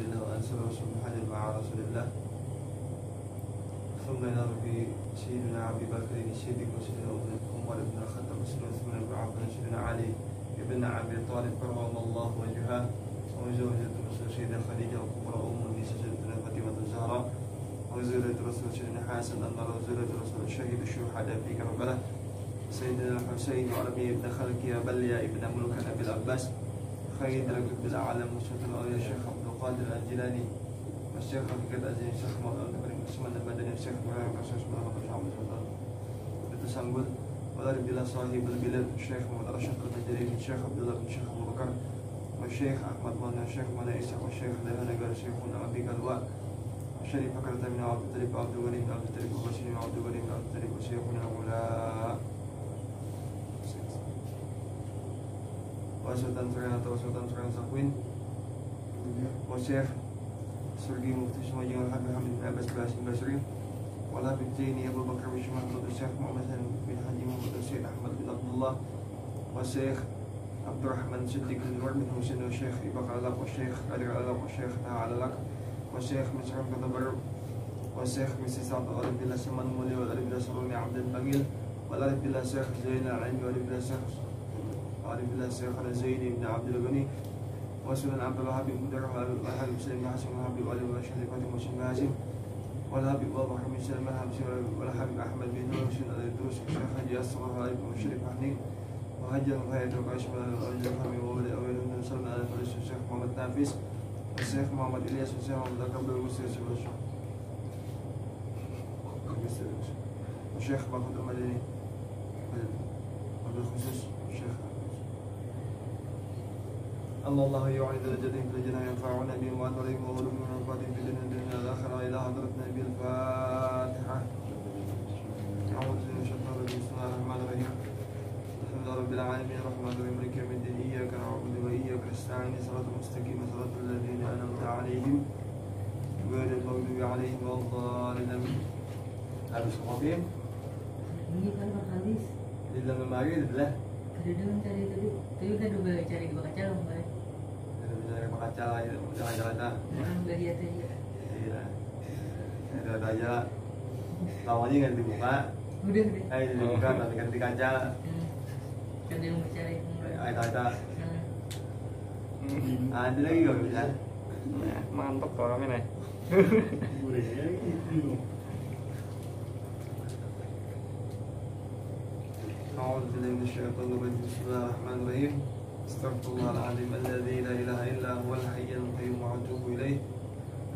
لله وأنصر رسول محمد مع رسول الله. ثم نرى في سيدنا أبي بكر الصديق وسيدنا عمر بن الخطاب وسيدنا عثمان بن عفان وسيدنا علي بن أبي طالب كرم الله وجهه وزوجة رسول سيدنا خديجة وكبرى أم النساء سيدنا فاطمة الزهراء وزوجة رسول سيدنا حسن أن زوجة رسول الشهيد الشهداء في كربلاء سيدنا الحسين وعربي بن خلقية بليا ابن ملك أبي العباس خير رجل بالعالم وشهد الأولياء الشيخ عبد القادر الجيلاني والشيخ حقيقة الأزين الشيخ محمد بن عثمان المدني والشيخ إبراهيم الرشاش بن محمد محمد سلطان بتسنقل وضرب بلا صاحب البلاد الشيخ محمد رشاد المجري الشيخ عبد الله بن الشيخ أبو بكر والشيخ أحمد بن الشيخ من إسحاق والشيخ دهنا قال الشيخ من أبي قلواء الشريف فكرة من عبد الطريق عبد الغني بن عبد الطريق وبشير بن عبد الغني بن عبد الطريق وشيخنا مولا وسلطان سريان atau Sultan Surian Sakwin Wasyekh Surgi Mufti Semajing Al-Habib Hamid bin Abbas Basim Basri Wal-Habib Zaini Abu Bakar bin Syuhad Syekh Muhammad bin Haji Muhammad Syekh Ahmad bin Abdullah Wasyekh Abdurrahman Siddiq bin Nur bin Husain Wasyekh Ibaq Alaq Wasyekh Adir Alaq Wasyekh Taha Alaq Wasyekh Misram Katabar Wasyekh Mrs. Abdul Arif Billah Saman Muli Wal-Arif Billah Saruni Abdul Bagil Wal-Arif Billah Syekh Zainal Aimi Wal-Arif Billah Syekh وعرف الله الشيخ الزيني بن عبد الغني وسلن عبد الوهاب بن مدرع والهاب مسلم بن حسن والهاب وعلي وشهد فاطمه مسلم بن هاشم والهاب وابو حميد سلم والهاب احمد بن نور مسلم الدروس الشيخ حجي الصغر والهاب وشريف حنين وهجر وهيئه وقاش من الارجل الحمي وولد اول من سلم على الفريس الشيخ محمد نافس والشيخ محمد الياس والشيخ محمد الكبر والشيخ والشيخ باخذ المدني وبالخصوص الشيخ الله يعيد الجديد في الجنة ينفعنا بهم وأنورهم وغلوم من القادم في الدنيا الآخرة إلى حضرتنا بالفاتحة. أعوذ بالله من الشيطان الرجيم بسم الله الرحمن الرحيم. الحمد لله رب العالمين الرحمن الرحيم مالك يوم الدين إياك نعبد وإياك نستعين صراط المستقيم صراط الذين أنعمت عليهم غير المغضوب عليهم ولا الضالين آمين. Habis kopi? Ini kan habis. Di dalam lemari adalah. Kadang cari tadi, tapi kan udah cari di bawah calon kan? Cari kaca lah, jalan-jalan. Udah lihat aja. Iya. Ada aja. Lawannya nggak dibuka. Udah. Dibuka tapi ganti kaca. Kan yang mau cari. Ada. Ada lagi nggak bisa? Mantap orangnya nih. أعوذ بالله من الشيطان الرجيم بسم الله الرحمن الرحيم استغفر الله العظيم الذي لا إله إلا هو الحي القيوم وأتوب إليه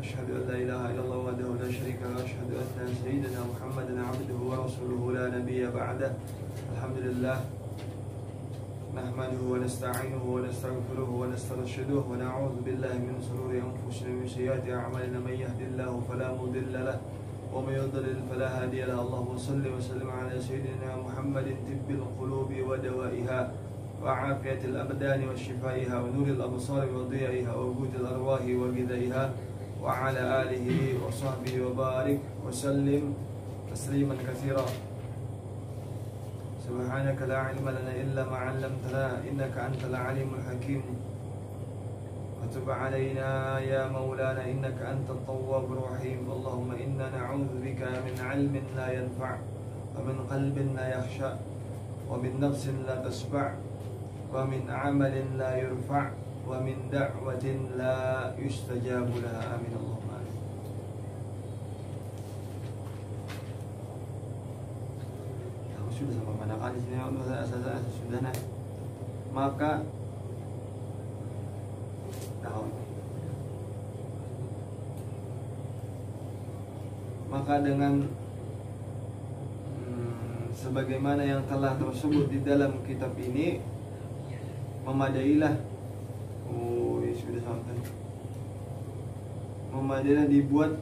أشهد أن لا إله إلا الله وحده لا شريك له وأشهد أن سيدنا محمدا عبده ورسوله لا نبي بعده الحمد لله نحمده ونستعينه ونستغفره ونسترشده ونعوذ بالله من شرور أنفسنا ومن سيئات أعمالنا من يهد الله فلا مضل له ومن يضلل فلا هادي له اللهم صل وسلم على سيدنا محمد طب القلوب ودوائها وعافية الأبدان وشفائها ونور الأبصار وضيائها ووجود الأرواح وغذائها وعلى آله وصحبه وبارك وسلم تسليما كثيرا سبحانك لا علم لنا إلا ما علمتنا إنك أنت العليم الحكيم وتب علينا يا مولانا إنك أنت التواب الرحيم اللهم إنا نعوذ بك من علم لا ينفع ومن قلب لا يخشع ومن نفس لا تشبع ومن عمل لا يرفع ومن دعوة لا يستجاب لها آمين اللهم آمين. Sudah sama manakah di sini asal sudah nah maka maka dengan sebagaimana yang telah tersebut di dalam kitab ini memadailah sudah sampai memadailah dibuat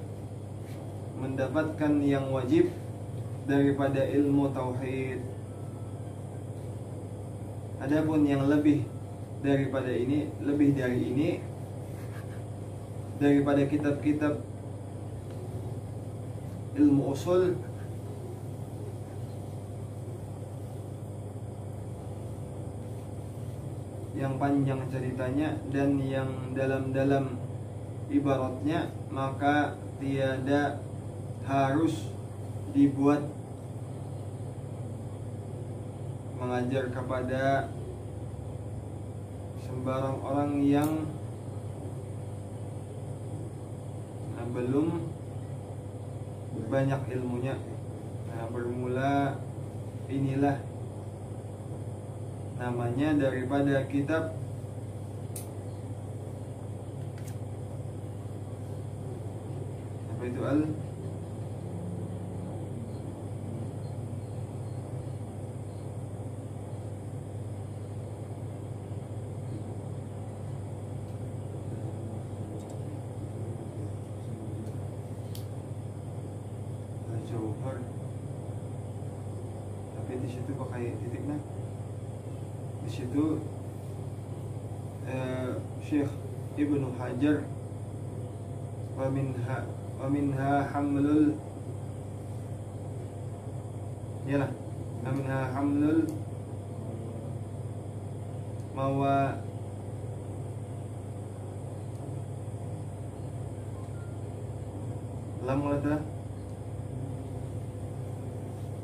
mendapatkan yang wajib daripada ilmu tauhid. Adapun yang lebih daripada ini, lebih dari ini daripada kitab-kitab ilmu usul yang panjang ceritanya dan yang dalam-dalam ibaratnya, maka tiada harus dibuat mengajar kepada sembarang orang yang belum banyak ilmunya. Bermula inilah namanya daripada kitab apa itu Jauhar, tapi di situ pakai titiknya. Di situ Syekh Ibnu Hajar wa minha hamlul yalah wa minha hamlul mawa lam lata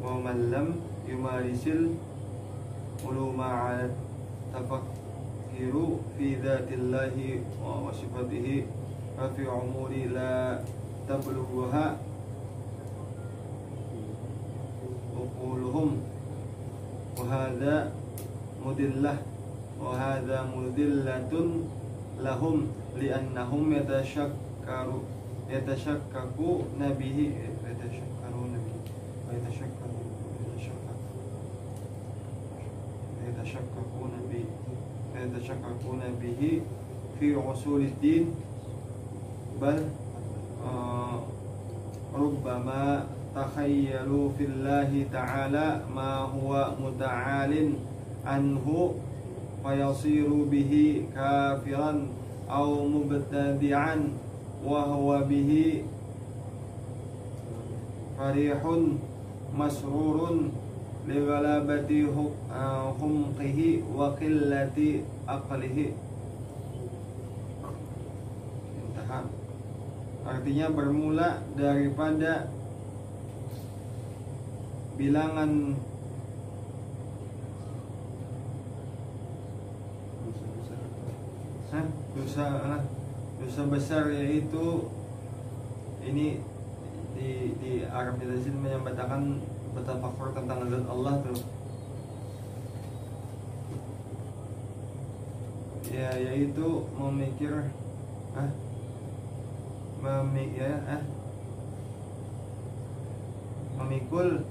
wa man lam yumarisil uluma ala tafakkiru fi dzatillahi wa sifatihi wa fi umuri la tablughuha uquluhum wa hadha mudillah wa hadha mudillatun lahum li'annahum yatashakkaku nabihi يتشككون به في أصول الدين بل ربما تخيلوا في الله تعالى ما هو متعال عنه فيصير به كافرا أو مبتدعا وهو به فرح مسرور lighalabati humqihi wa qillati aqlihi. Intaha. Artinya bermula daripada bilangan dosa besar, yaitu ini di Arab di sini menyatakan bertafakur tentang zat Allah tuh, ya, yaitu memikir memikul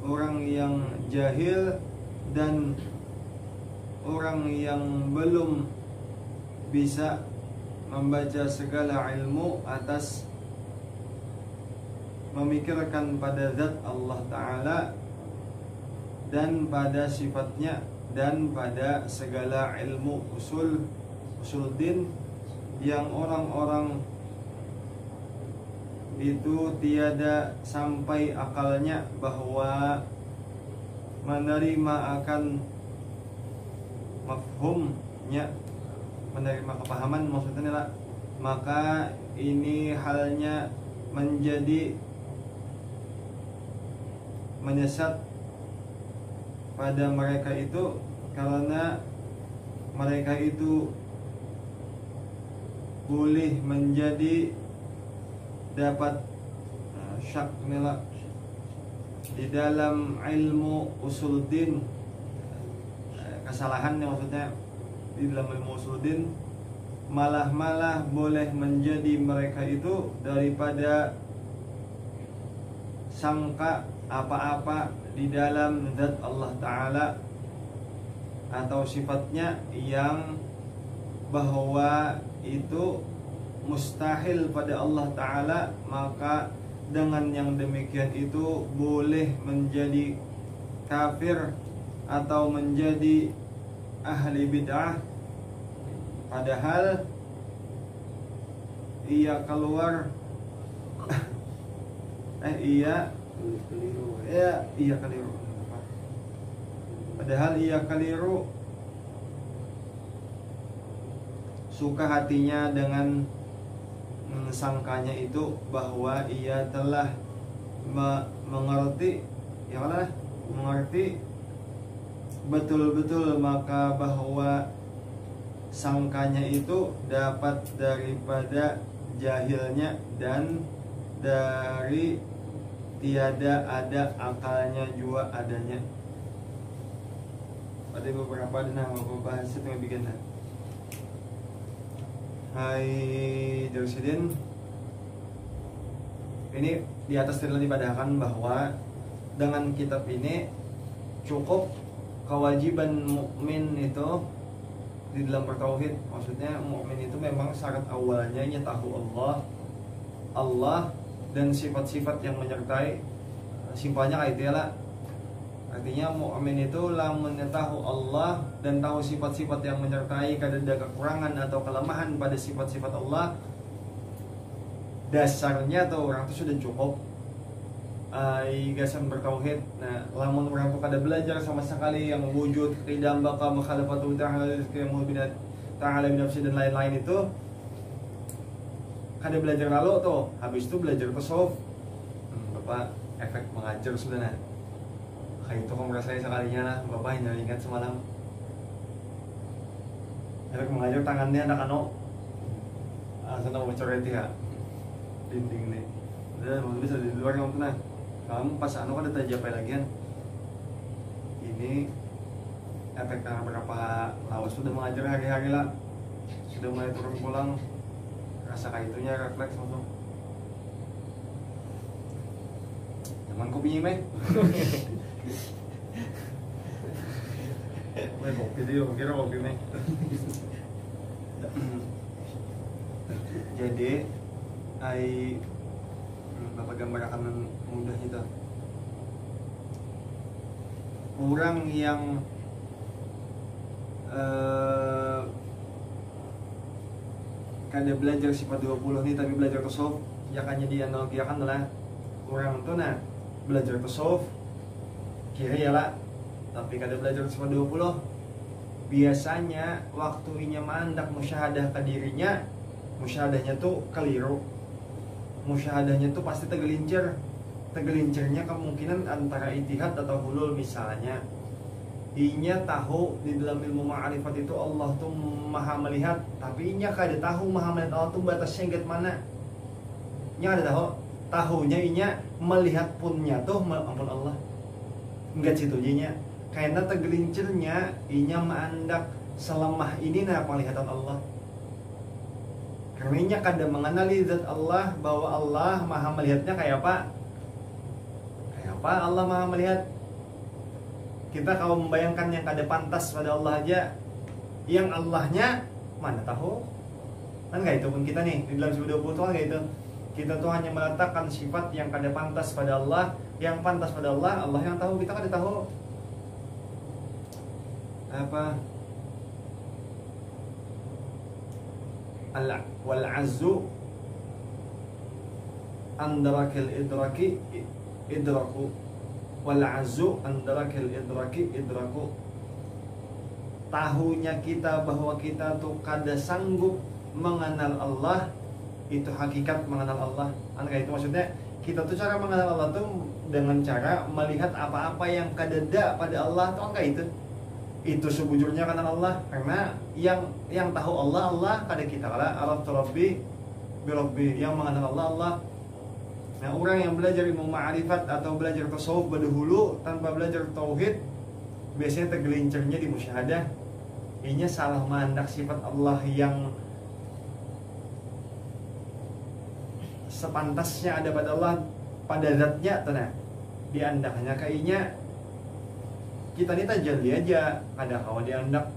orang yang jahil dan orang yang belum bisa membaca segala ilmu atas memikirkan pada zat Allah Ta'ala dan pada sifatnya dan pada segala ilmu usul din yang orang-orang itu tiada sampai akalnya bahwa menerima akan mafhumnya, menerima kepahaman maksudnya lah, maka ini halnya menjadi menyesat pada mereka itu, karena mereka itu boleh menjadi dapat syak nila di dalam ilmu usuluddin, kesalahannya maksudnya di dalam ilmu usuluddin, malah boleh menjadi mereka itu daripada sangka apa-apa di dalam zat Allah Ta'ala atau sifatnya yang bahwa itu mustahil pada Allah Ta'ala, maka dengan yang demikian itu boleh menjadi kafir atau menjadi ahli bid'ah, padahal ia keluar keliru. Padahal ia keliru suka hatinya dengan sangkanya itu bahwa ia telah mengerti betul-betul, maka bahwa sangkanya itu dapat daripada jahilnya dan dari tiada ada akalnya jua adanya. Ada beberapa nama bahasa itu yang bikin. Hai Darsidin, ini di atas telah dipadahkan bahwa dengan kitab ini cukup kewajiban mukmin itu di dalam bertauhid. Maksudnya mukmin itu memang syarat awalnya tahu Allah dan sifat-sifat yang menyertai. Simpelnya kayak itu lah. Artinya mukmin itu lamun tahu Allah dan tahu sifat-sifat yang menyertai, kada ada kekurangan atau kelemahan pada sifat-sifat Allah, dasarnya atau orang itu sudah cukup gasan bertauhid. Nah, lamun orang itu kada belajar sama sekali yang wujud, qidam, baqa, mukhalafatu ta'ala, ta'ala binafsi dan lain-lain itu, kada belajar lalu tuh, habis itu belajar tasawuf. Bapak efek mengajar sudah nah. Kayak itu kamu rasain sekalinya lah, Bapak yang ingat semalam. Efek mengajar tangannya anak kano. Sana mau coret ya. Dinding nih. Udah, mau bisa di luar kamu tenang. Kamu pas anu kan ada tajapai lagian. Ini efek tangan berapa lawas sudah mengajar hari-hari lah. Sudah mulai turun pulang. Rasa kayak itunya refleks langsung. Jangan kopinya meh. Kopi dia, kira kopi meh. Jadi, Bapak gambarkan mudah itu. Orang yang kada belajar sifat 20 nih tapi belajar tasawuf, ya kan jadi analogiakan lah orang tuh nah belajar tasawuf kira ya lah, tapi kada belajar sifat 20. Biasanya waktu inya mandak musyahadah ke dirinya, musyahadahnya tuh keliru. Musyahadahnya tuh pasti tegelincirnya kemungkinan antara ijtihad atau hulul. Misalnya inya tahu di dalam ilmu ma'rifat itu Allah tuh maha melihat, tapi inya kada tahu maha melihat Allah tuh batasnya get mana. Inya kada tahunya inya melihat punnya tuh ampun Allah enggak situ inya, karena tegelincirnya inya mandak selemah ini nah penglihatan Allah. Karena kada mengenali zat Allah, bahwa Allah maha melihatnya kayak apa? Kayak apa Allah maha melihat? Kita kalau membayangkan yang kada pantas pada Allah aja, yang Allahnya mana tahu? Kan gak itu pun kita nih di dalam 20 kan gak itu. Kita tuh hanya meletakkan sifat yang kada pantas pada Allah, yang pantas pada Allah, Allah yang tahu, kita kada tahu. Apa? Wal azzu andarakil idraki idraku, wal azzu andarakil idraki idraku. Tahunya kita bahwa kita tuh kada sanggup mengenal Allah, itu hakikat mengenal Allah. Anggap itu maksudnya kita tuh cara mengenal Allah tuh dengan cara melihat apa-apa yang kadada pada Allah tuh enggak itu. Itu sebujurnya kenal Allah, karena yang tahu Allah kada kita kala araftu rabbi bi rabbi, yang mengenal Allah. Nah, orang yang belajar ilmu ma'rifat atau belajar tasawuf berdahulu tanpa belajar tauhid, biasanya tergelincirnya di musyahadah. Inya salah mandak sifat Allah yang sepantasnya ada pada Allah, pada zatnya tanah diandaknya kayaknya kita ini tajalli aja, ada kawan diandak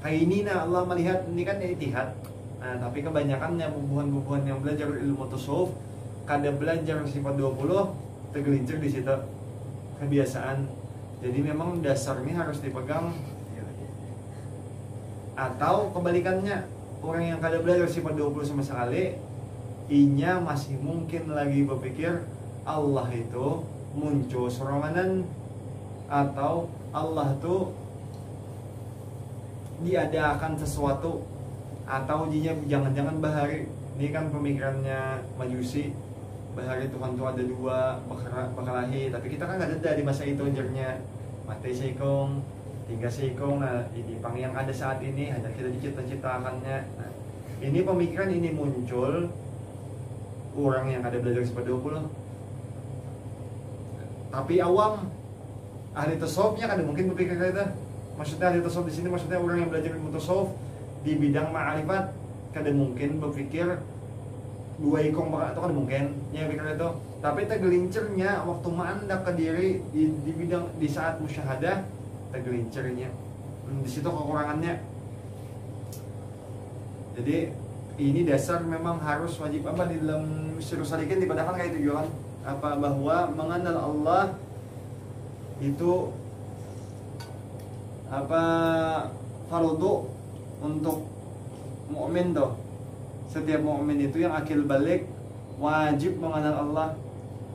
kayak ini nah Allah melihat, ini kan ijtihad. Nah, tapi kebanyakannya bubuhan-bubuhan yang belajar ilmu tasawuf kada belajar sifat 20, tergelincir di situ kebiasaan. Jadi memang dasarnya harus dipegang. Atau kebalikannya, orang yang kada belajar sifat 20 sama sekali, inya masih mungkin lagi berpikir Allah itu muncul seranganan, atau Allah tuh diadakan sesuatu. Atau ujinya jangan-jangan bahari, ini kan pemikirannya Majusi, bahari Tuhan itu ada dua, berkelahi. Tapi kita kan nggak ada di masa itu jernya mati seikong, tiga seikong. Nah ini pang yang ada saat ini hanya kita dicipta-ciptakannya. Nah, ini pemikiran ini muncul orang yang ada belajar seperti 20, tapi awam ahli tasawufnya kan mungkin berpikir kayak itu. Maksudnya ahli tasawuf di sini maksudnya orang yang belajar ilmu tasawuf di bidang ma'rifat kada mungkin berpikir dua ikong atau kan mungkin ya pikir itu. Tapi tergelincernya waktu mandak ke diri di bidang di saat musyahadah tergelincernya. Di situ kekurangannya. Jadi ini dasar memang harus wajib apa di dalam Sirrus Salikin dipadakan kayak tujuan apa bahwa mengenal Allah itu apa fardu untuk mukmin tuh. Setiap mukmin itu yang akil balik wajib mengenal Allah.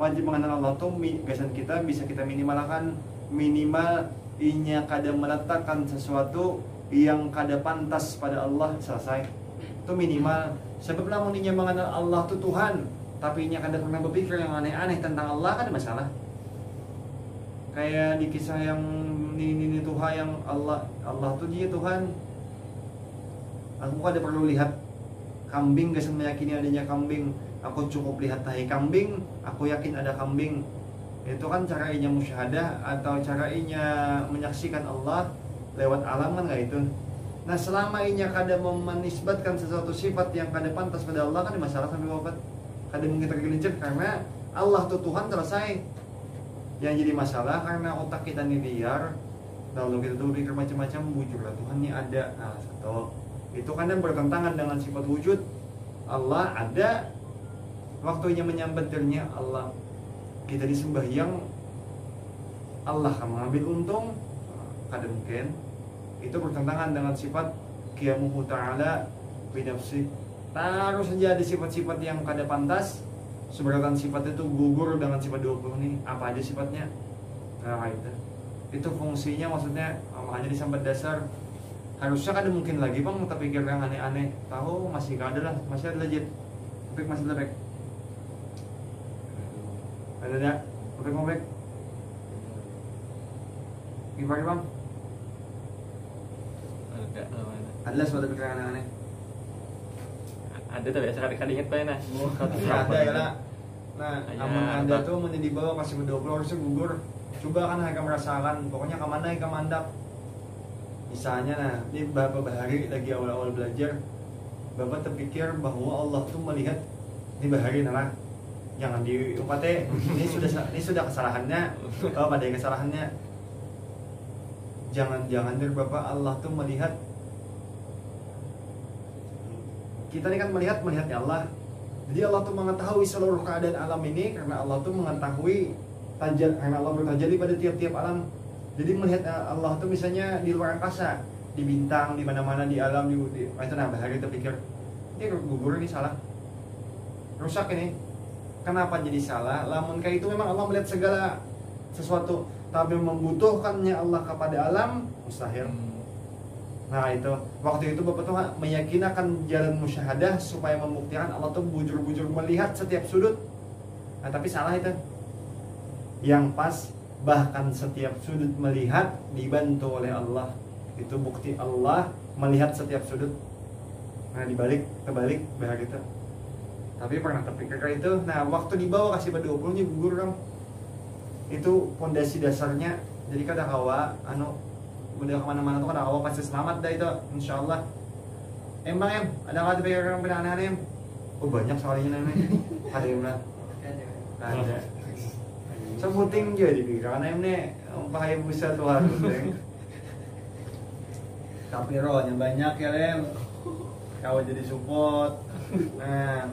Wajib mengenal Allah tuh gasan kita bisa kita minimalkan minimal inya kada meletakkan sesuatu yang kada pantas pada Allah, selesai. Itu minimal. Sebab lamun inya mengenal Allah tuh Tuhan, tapi inya kada pernah berpikir yang aneh-aneh tentang Allah, kan ada masalah. Kayak di kisah yang ini Tuhan yang Allah tuh dia Tuhan. Aku kada perlu lihat kambing, gasan meyakini adanya kambing. Aku cukup lihat tahi kambing, aku yakin ada kambing. Itu kan cara inya musyahadah atau cara inya menyaksikan Allah lewat alam kan gak itu. Nah selama inya kada menisbatkan sesuatu sifat yang kada pantas pada Allah, kan ada masalah sampai wafat. Kada mungkin tergelincir karena Allah tuh Tuhan, selesai. Yang jadi masalah karena otak kita ini liar, lalu kita tuh pikir macam-macam, bujur lah Tuhan ini ada. Nah satu itu kadang bertentangan dengan sifat wujud. Allah ada, waktunya menyambat dirinya Allah. Kita disembahyang Allah akan mengambil untung, kada mungkin. Itu bertentangan dengan sifat qiyamuhu ta'ala binafsi. Taruh saja di sifat-sifat yang kada pantas. Seberatan sifat itu gugur dengan sifat 20 ini. Apa aja sifatnya? Nah itu fungsinya, maksudnya makanya disambat dasar. Harusnya kada mungkin lagi bang, tapi pikir yang aneh-aneh. Tahu masih kada lah, masih ada legit. Tapi masih lebek. Ada enggak? Ngobek. Gimana bang? Ada suatu pikiran aneh-aneh. Ada tapi sekali-kali inget banget nah. Ada ya lah. Nah, aman ada tuh menjadi bawah kasih 20 harusnya gugur. Coba kan mereka merasakan, pokoknya kemana yang kemandak. Misalnya nah, ini Bapak Bahari lagi awal-awal belajar, Bapak terpikir bahwa Allah tuh melihat ini Bahari nah, jangan diumpate. Ini sudah kesalahannya. Oh, pada kesalahannya. Jangan dari Bapak Allah tuh melihat. Kita ini kan melihatnya Allah. Jadi Allah tuh mengetahui seluruh keadaan alam ini karena Allah tuh mengetahui karena Allah bertajalli pada tiap-tiap alam. Jadi melihat Allah tuh misalnya di luar angkasa, di bintang, di mana-mana di alam itu nah Bahari terpikir ini gugur, ini salah, rusak ini. Kenapa jadi salah? Lamun kayak itu memang Allah melihat segala sesuatu, tapi membutuhkannya Allah kepada alam mustahil. Nah itu waktu itu Bapak tuh meyakinakan jalan musyahadah supaya membuktikan Allah tuh bujur-bujur melihat setiap sudut. Nah tapi salah itu. Yang pas bahkan setiap sudut melihat dibantu oleh Allah. Itu bukti Allah melihat setiap sudut. Nah kebalik bahar itu. Tapi pernah terpikir kayak itu. Nah waktu dibawa kasih pada 20 nya gugur kan. Itu pondasi dasarnya. Jadi kada kawa udah kemana-mana tuh kada kawa pasti selamat dah itu insyaallah. Emang ada kada pikiran aneh-aneh? Oh banyak soalnya namanya. Ada yang bilang ada. Sebuting aja dipikiran nih bahaya besar Tuhan. Tapi rohnya banyak ya Lem. Kau jadi support. Nah,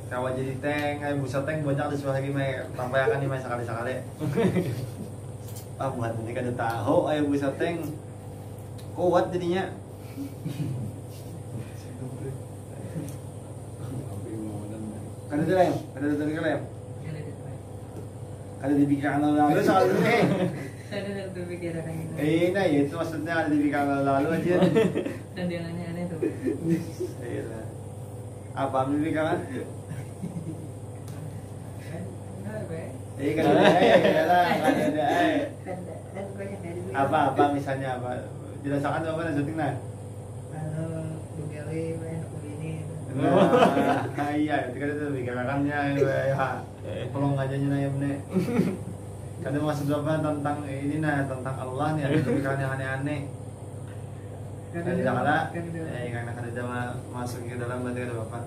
kau jadi tank, busa tank banyak di sebelah lagi mah sampai akan nih sekali-sekali. Buat ini kada tahu ayo busa tank. Kuat jadinya. Kada Lem, kada Lem. Kada dipikiran orang itu soal ini. Kadang ada berpikiran kayak gitu. Nah itu maksudnya ada di pikiran lalu aja. Dan yang aneh-aneh tuh. Iya. Apa pikiran? Kan ada. Apa misalnya apa? Dirasakan apa nih syuting nah? Nah, iya, itu kan itu pikirannya ya. Tolong aja nyayam nih. Kadang maksud apa tentang ini nah tentang Allah nih ada pikiran yang aneh-aneh. Kan tidak ada, karena ada masuk ke dalam berarti ada bapak.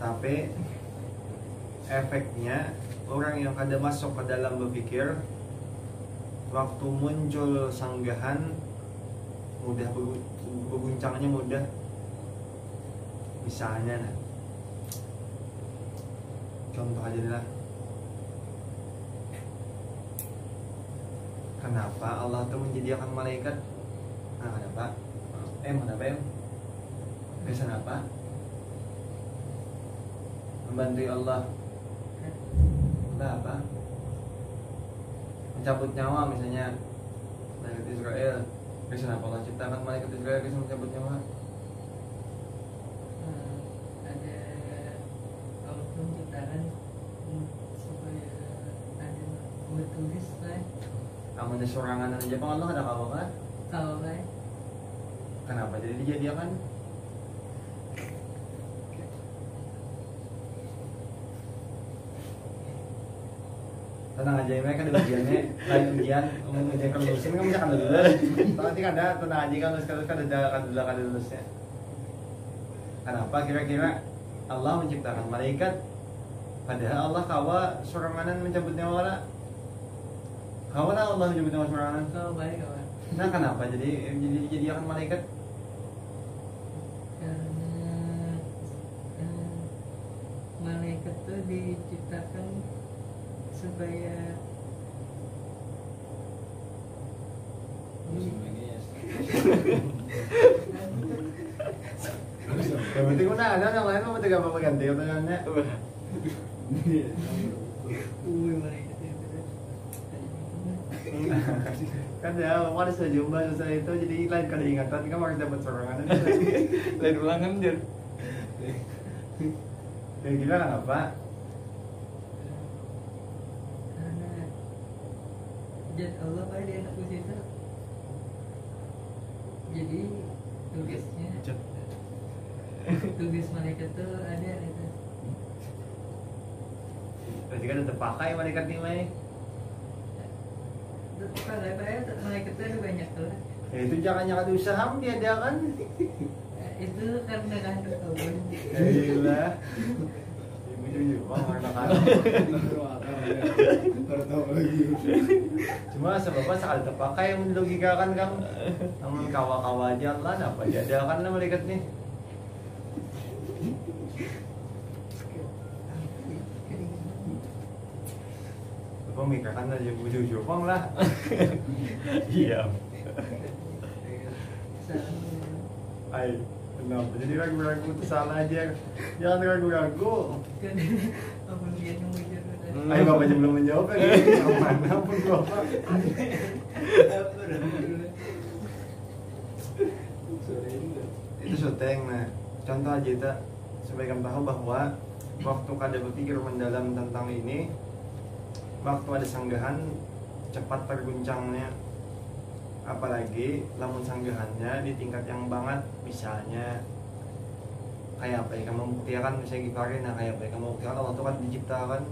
Tapi efeknya orang yang kada masuk ke dalam berpikir waktu muncul sanggahan mudah berguncangnya mudah. Misalnya nah, contoh aja lah, kenapa Allah tuh menyediakan malaikat? Nah kenapa? Kenapa biasa apa? Membantu Allah. Apa? Mencabut nyawa misalnya malaikat Israel. Kenapa Allah ciptakan malaikat Israel bisa mencabut nyawa? Ada Allah pun ciptakan supaya ada bertulis lah. Kamu ada sorangan aja Bang Allah ada kamu kan? Tahu lah. Kenapa jadi dijadikan? Tenang aja mereka ada bagiannya lain ujian mengerjakan lulusin kan bisa kan dulu nanti kan ada tenang aja kan lulusnya. Kenapa kira-kira Allah menciptakan malaikat padahal Allah kawa soranganan mencabut nyawa lah kawa lah Allah mencabut nyawa soranganan. Tahu baik kawan. Nah kenapa jadi akan malaikat? Karena malaikat tuh diciptakan supaya Yang penting mana ada yang lain mau tiga apa ganti pertanyaannya? malaikat itu Kan ya, ada sejumlah sesuatu itu jadi lain kali ingatan kan harus dapat sorangan. Lain ulangan dia. Kayak gila kenapa? karena jad Allah pada di anak situ. Jadi tugasnya tugas malaikat tuh ada itu. Berarti kan tetap pakai malaikat nih Mai. Kalau saya malaikat tuh ada banyak tuh. Ya itu jangan usaha dia ada kan? Itu karena kehendak Allah. Gila. Ibu jujur bang warna kalah. Cuma sebabnya sekali terpakai yang logika kan kang. Namun kawa-kawa aja lah, apa aja ada kan malaikat nih. Pemikiran aja jujur bang lah. Iya. Ay, kenapa? Jadi ragu-ragu itu salah aja. Jangan ragu-ragu. Apa dia yang mikir? Ayo bapak aja belum menjawab lagi. Yang mana pun bapak. Itu syuting. Nah, contoh aja kita supaya kamu tahu bahwa waktu kada berpikir mendalam tentang ini, waktu ada sanggahan cepat terguncangnya. Apalagi lamun sanggahannya di tingkat yang banget, misalnya kayak apa ya kamu buktikan misalnya giparin, nah kayak apa ya kamu buktikan Allah tuh kan diciptakan,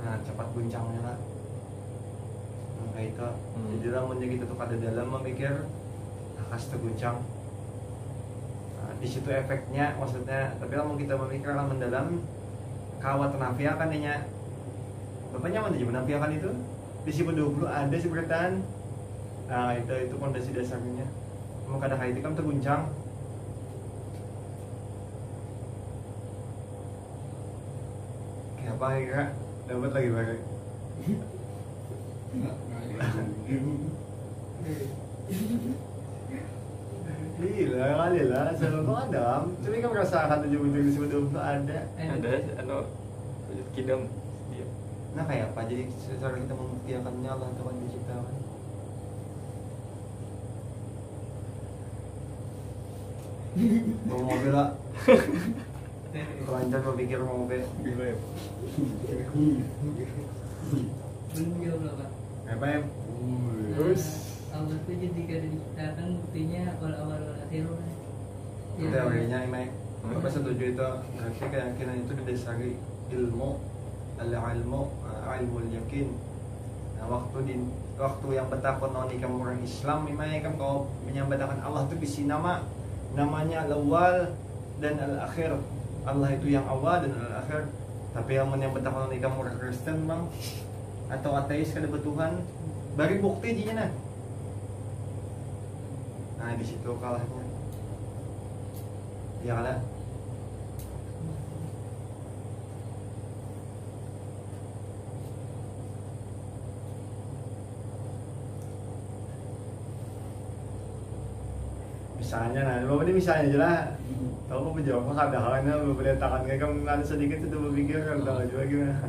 nah cepat guncangnya lah, nah, kayak itu. Jadi lamunnya kita tuh kada dalam memikir, nah kas terguncang. Nah, di situ efeknya maksudnya, tapi lamun kita memikir lamun mendalam, kawat tenafiakan nya, bapaknya mana aja menafiakan itu? Di sini 20 ada sih bertaan. Nah itu fondasi dasarnya. Mau kadang itu kan terguncang. Kayak apa ya? Dapat lagi pakai. Gila kan Alil lah, selalu Adam. Cuma kan merasakan 7 bintang di sebelum itu ada. Ada anu wujud kidam dia. Nah kayak apa? Jadi secara kita membuktikannya Allah itu kan diciptakan. Mau mobil lah. Kelancar berpikir mau mobil. Belum jawab lah Pak. Apa ya? Terus Allah itu ketika diciptakan buktinya awal-awal akhir. Teorinya ini Bapak setuju itu berarti keyakinan itu didasari ilmu al-ilmu ilmu yakin. Nah waktu yang bertakon noni kamu orang Islam memang kamu kau menyambatakan Allah itu bisi namanya al-awwal dan al-akhir. Allah itu yang awal dan al-akhir. Tapi yang bertakon noni kamu orang Kristen bang atau ateis kada bertuhan bari bukti dinya nah. Nah di situ kalahnya. Ya kalah. Misalnya, nah, bapak ini misalnya aja lah. Tahu apa menjawab keadaannya, memberitakan kayak kamu ada sedikit itu berpikir kan tahu juga gimana.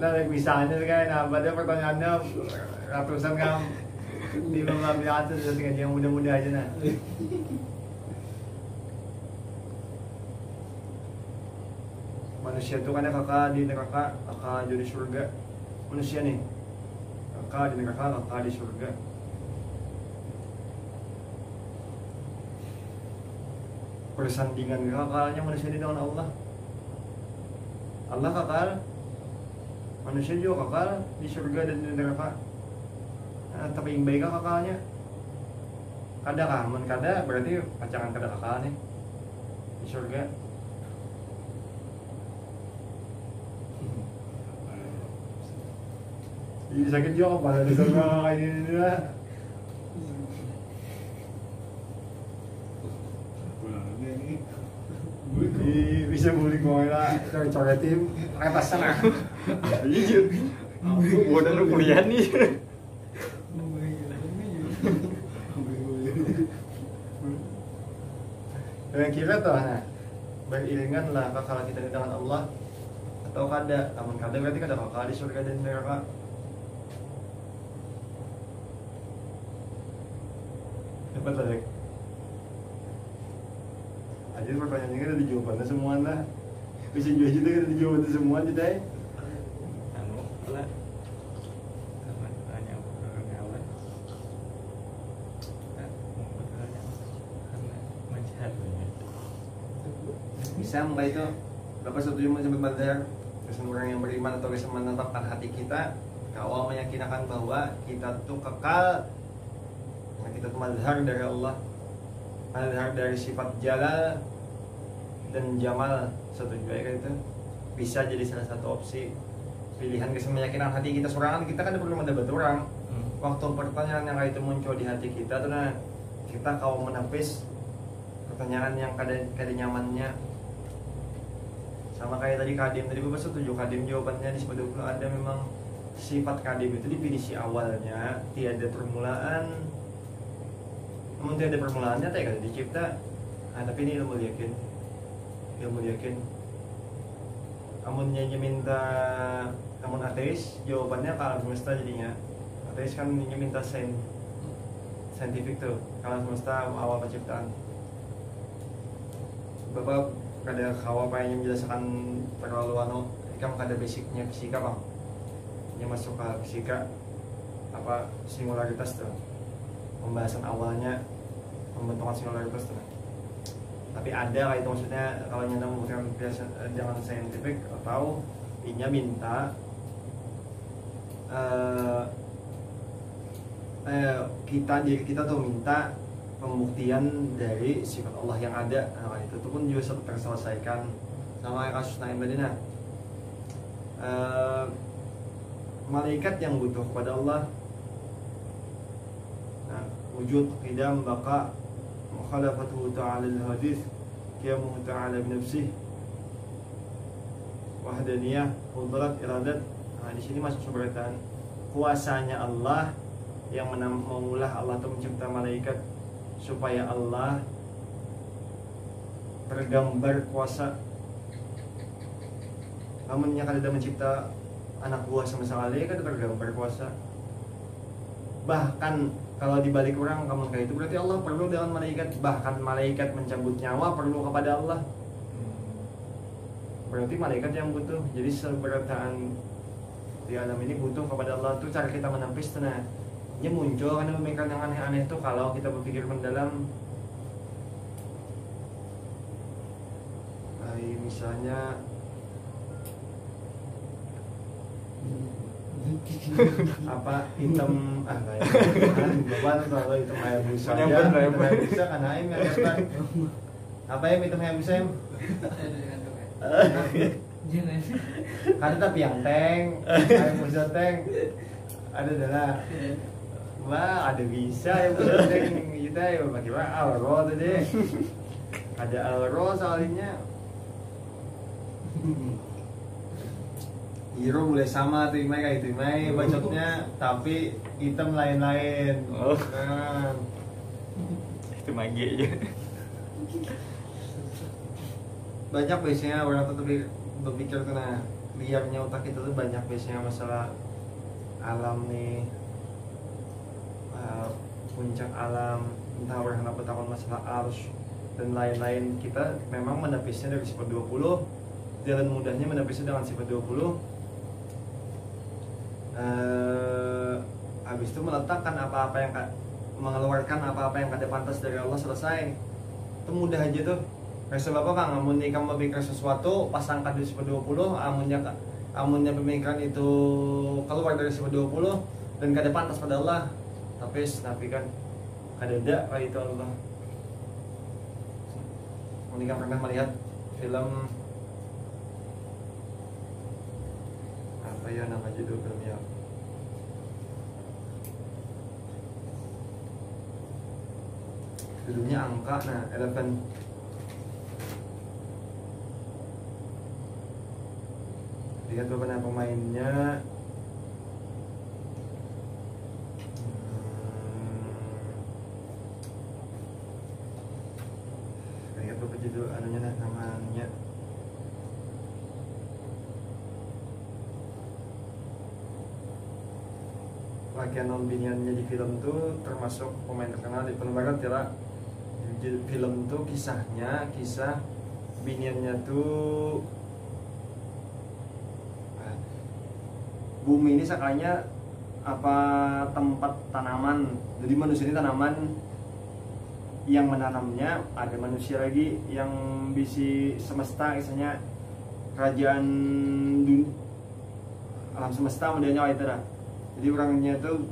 Nah, misalnya kan, nah, pada pertanyaannya ratusan kamu di beberapa atas dengan yang muda-muda aja nah. Manusia itu kan ada kakak di neraka, kakak jadi surga. Manusia nih, kakak di neraka, kakak di surga. Persandingan kekalnya manusia ini dengan Allah. Allah kakal, manusia juga kakal di surga dan di neraka. Nah, tapi yang baik kakalnya. Kada kah? Men kada berarti pacaran kada kakal nih di surga. Iya sakit juga kepala di surga ini lah. Bisa beli gue lah, coret tim, atas sana. Iya. Aku bodoh lu kuliah nih. Yang kira tuh, nah, beriringan lah kakak kita dengan Allah atau kada, namun kada berarti kada kakak di surga dan neraka. Hebat lah, Dek. Aja pertanyaannya kan ada jawabannya semua lah. Bisa juga kan ada jawabannya semua aja deh. Anu lah. Tanya orang awal. Bisa mbak itu Bapak setuju menyebut badar kesan orang yang beriman atau kesan menetapkan hati kita kawal meyakinkan bahwa kita tuh kekal, kita tuh mazhar dari Allah, mazhar dari sifat jalal dan jamal. Setuju ya kan itu bisa jadi salah satu opsi pilihan kesan meyakinkan hati kita sorangan. Kita kan perlu mendapat orang waktu pertanyaan yang kayak itu muncul di hati kita tuh nah kita kau menepis pertanyaan yang kada nyamannya. Sama kayak tadi kadim, tadi Bapak setuju kadim jawabannya di sebelum ada memang sifat kadim itu dipilih si awalnya tiada permulaan. Namun tiada permulaannya tak kada dicipta. Nah, tapi ini ilmu yakin. Amunnya minta namun ateis jawabannya kalah semesta jadinya. Ateis kan minta saintifik tuh kalah semesta awal penciptaan. Bapak kada kawa apa yang menjelaskan terlalu kamu kada basicnya fisika bang, yang masuk ke fisika apa singularitas tuh pembahasan awalnya pembentukan singularitas tuh. Tapi ada kayak itu maksudnya kalau nyata membuktikan jangan saintifik atau inya minta kita tuh minta pembuktian dari sifat Allah yang ada. Nah, itu tuh pun juga terselesaikan sama kasus Naim Madinah. Malaikat yang butuh kepada Allah. Nah, wujud qidam baqa mukhalafatuhu ta'ala al-hadith qiyamuhu ta'ala binafsih wahdaniyah qudrat iradat. Nah, di sini masuk seberatan kuasanya Allah yang mengulah Allah itu mencipta malaikat supaya Allah tergambar kuasa. Namunnya kada mencipta anak buah sama sekali kada tergambar kuasa. Bahkan kalau dibalik orang kamu kayak itu berarti Allah perlu dengan malaikat. Bahkan malaikat mencabut nyawa perlu kepada Allah. Berarti malaikat yang butuh. Jadi seberataan di alam ini butuh kepada Allah. Tuh cara kita menepis tuh nah. Dia muncul karena pemikiran yang aneh-aneh tuh kalau kita berpikir mendalam. Misalnya apa hitam bapak tuh kalau hitam kayak busa aja hitam kayak busa kan aing nggak apa ya hitam kayak busa em Jangan. kan tapi yang tank kayak busa tank ada adalah wah ada bisa ya busa tank kita ya pakai alro tuh deh ada alro soalnya. Hero mulai sama tuh Imai kayak itu Imai bacotnya tapi hitam lain-lain. Oh. Nah. Itu mage aja. Banyak biasanya orang tuh berpikir kena liarnya otak itu tuh banyak biasanya masalah alam nih, puncak alam, entah orang kenapa takut masalah arus dan lain-lain. Kita memang menepisnya dari sifat 20. Jalan mudahnya menepisnya dengan sifat 20. Habis itu meletakkan apa-apa yang mengeluarkan apa-apa yang kada pantas dari Allah, selesai. Itu mudah aja tuh. Kayak sebab apa ngamun kamu memikir sesuatu pasang kada sifat 20, amunnya pemikiran itu keluar dari sifat 20 dan kada pantas pada Allah. Tapi kan kada ada kayak itu Allah. Monika pernah melihat film apa ya nama judul filmnya? Judulnya angka, nah Eleven. Lihat beberapa pemainnya. Lihat beberapa judul anunya nah namanya. Bagian non biniannya di film tuh termasuk pemain terkenal di film barat ya. Film tuh kisah biniannya tuh bumi ini sakanya apa tempat tanaman. Jadi manusia ini tanaman yang menanamnya, ada manusia lagi yang bisi semesta, misalnya kerajaan alam semesta modelnya itu dah. Jadi orangnya tuh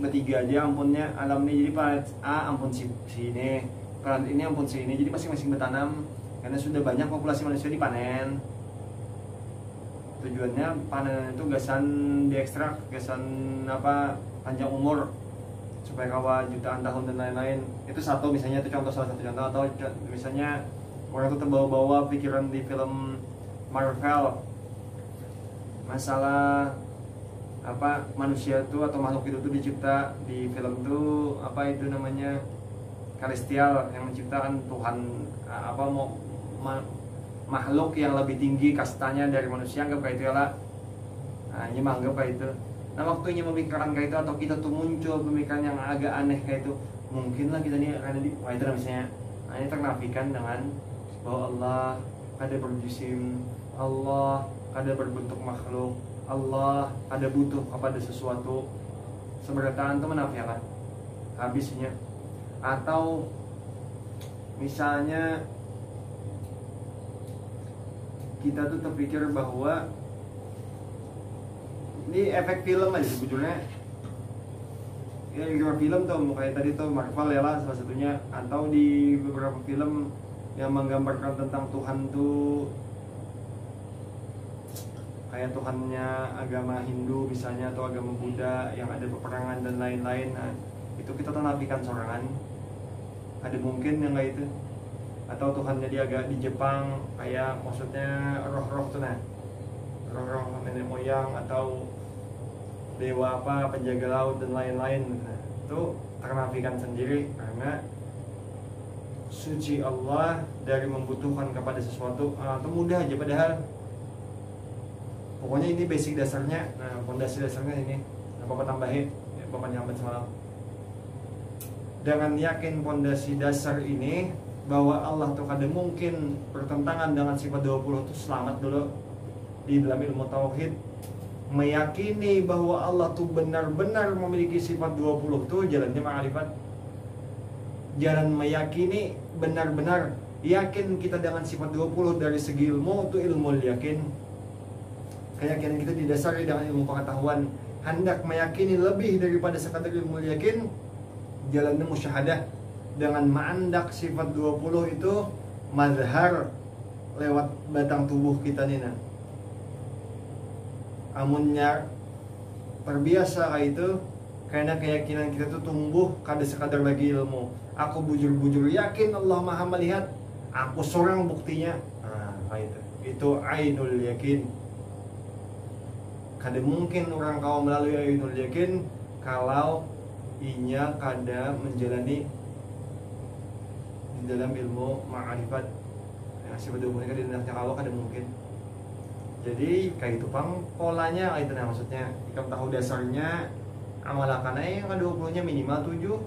bertiga aja ampunnya alam ini. Jadi planet A ampun si ini, planet ini ampun si ini. Jadi masing-masing bertanam karena sudah banyak populasi manusia dipanen. Tujuannya panen itu gasan diekstrak, gasan apa panjang umur supaya kawa jutaan tahun dan lain-lain. Itu satu misalnya, itu contoh, salah satu contoh. Atau misalnya orang itu terbawa-bawa pikiran di film Marvel masalah apa manusia itu atau makhluk itu tuh dicipta di film tuh apa itu namanya Celestial, yang menciptakan Tuhan apa mau makhluk yang lebih tinggi kastanya dari manusia, anggap kayak itu ya lah. Nah ini mah anggap kayak itu. Nah waktunya memikirkan kayak itu atau kita tuh muncul pemikiran yang agak aneh kayak itu, mungkin lah kita nih akan di itu misalnya. Nah ini ternafikan dengan bahwa Allah ada berjisim, Allah ada berbentuk makhluk, Allah ada butuh kepada sesuatu. Seberataan itu menafikan habisnya. Atau misalnya kita tuh terpikir bahwa ini efek film aja sebetulnya. Ya di beberapa film tuh kayak tadi tuh Marvel ya lah salah satunya, atau di beberapa film yang menggambarkan tentang Tuhan tuh kayak Tuhannya agama Hindu misalnya atau agama Buddha yang ada peperangan dan lain-lain. Nah itu kita nafikan sorangan, ada mungkin yang kayak itu. Atau Tuhannya dia agak di Jepang kayak maksudnya roh-roh tuh, nah roh-roh nenek moyang atau dewa apa penjaga laut dan lain-lain. Nah itu ternafikan sendiri karena suci Allah dari membutuhkan kepada sesuatu. Itu mudah aja padahal. Pokoknya ini basic dasarnya. Nah, fondasi dasarnya ini. Nah, Bapak tambahin, ya, Bapak nyampe semalam. Dengan yakin fondasi dasar ini bahwa Allah tuh kada mungkin bertentangan dengan sifat 20 itu selamat dulu di dalam ilmu tauhid. Meyakini bahwa Allah tuh benar-benar memiliki sifat 20 tuh jalannya ma'rifat. Jalan meyakini benar-benar yakin kita dengan sifat 20 dari segi ilmu itu ilmu yakin. Keyakinan kita didasari dengan ilmu pengetahuan. Hendak meyakini lebih daripada sekadar ilmu yakin, jalannya musyahadah. Dengan ma'andak sifat 20 itu mazhar lewat batang tubuh kita nih. Amunnya terbiasa kayak itu, karena keyakinan kita tuh tumbuh kada sekadar lagi ilmu. Aku bujur-bujur yakin Allah Maha melihat, aku seorang buktinya. Nah, kayak itu ainul yakin. Kada mungkin orang kau melalui ainul yakin kalau inya kada menjalani di dalam ilmu ma'rifat. Yang sifat 20 ini kada kalau kada mungkin. Jadi kayak itu pang polanya kayak itu nah maksudnya. Jika tahu dasarnya amalakan aja yang ke-20 nya minimal 7.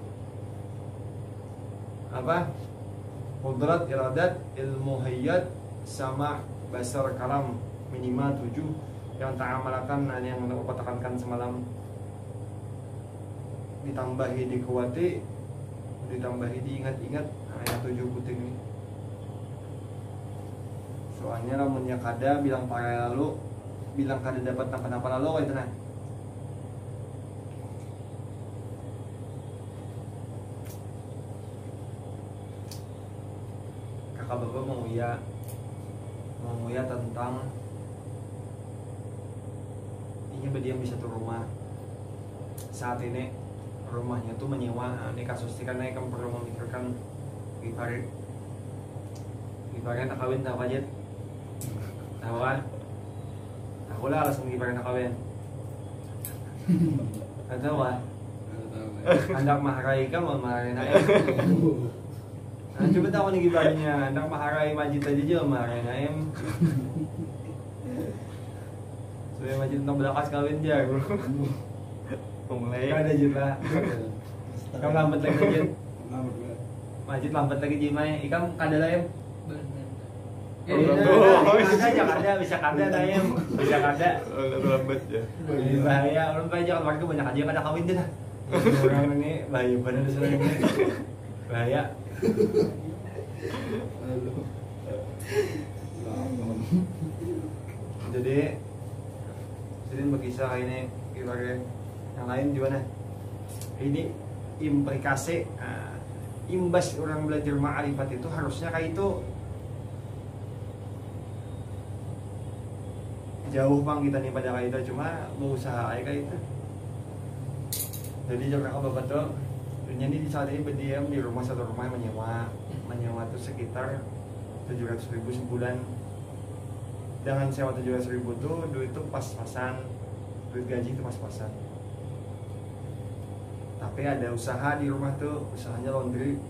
Apa? Qudrat, iradat, ilmu hayat sama basar kalam minimal 7. Yang tak amalkan yang aku tekankan semalam, ditambahi dikuati, ditambahi diingat-ingat. Nah, yang 7 puting ini. Soalnya lamunnya kada bilang pakai lalu, bilang kada dapat napa-napa lalu kayak itu nah. Kakak bapak mau ya tentang ini berdiam di satu rumah. Saat ini rumahnya tuh menyewa. Nah, ini kasus ini karena kamu perlu memikirkan ibarat nak kawin tahu aja. Tahu kan? Tahu lah langsung ibarat nak kawin. Tahu kan? Hendak maharai ka mau maharai naim. Nah, coba tahu nih ibaratnya. Hendak maharai majid aja aja maharai naim. Sudah majid tentang belakas kawin dia, bro. Mulai. Kada aja lah. Kamu lambat lagi aja. Majid lambat lagi jimai. Ikam kada lah em. Jangan ada, bisa kada dayem, bisa kada. Lambat ya. Ini bahaya, orang kaya jangan warga banyak aja kada kawin deh. Orang ini bahaya benar sebenarnya. Bahaya. Jadi berkisah ini ibarat yang lain gimana? Ini implikasi, imbas orang belajar ma'rifat itu harusnya kayak itu. Jauh bang kita nih pada kayak itu, cuma berusaha kayak itu. Jadi jangan bapak tuh dunia ini di saat ini berdiam di rumah, satu rumah yang menyewa tuh sekitar 700.000 sebulan. Dengan sewa 700.000 tuh duit itu pas-pasan, duit gaji itu pas-pasan. Tapi ada usaha di rumah tuh, usahanya laundry.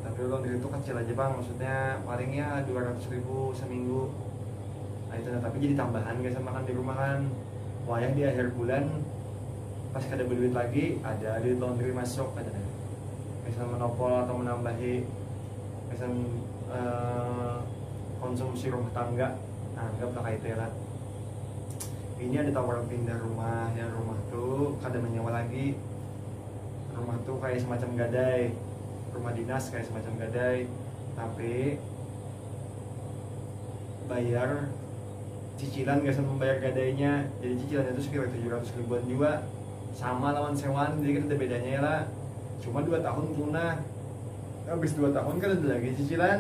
Tapi laundry itu kecil aja bang, maksudnya palingnya 200.000 seminggu. Nah itu tapi jadi tambahan guys makan di rumah kan. Wayah di akhir bulan pas kada berduit lagi ada duit laundry masuk ada. Misal menopol atau menambahi misal konsumsi rumah tangga. Nah, anggaplah kayak itu ya lah. Ini ada tawaran pindah rumah, yang rumah tuh kada menyewa lagi. Rumah tuh kayak semacam gadai, rumah dinas kayak semacam gadai, tapi bayar cicilan gak sama membayar gadainya. Jadi cicilannya itu sekitar 700.000-an juga, sama lawan sewaan, jadi kan ada bedanya ya lah. Cuma 2 tahun punah, habis 2 tahun kan ada lagi cicilan,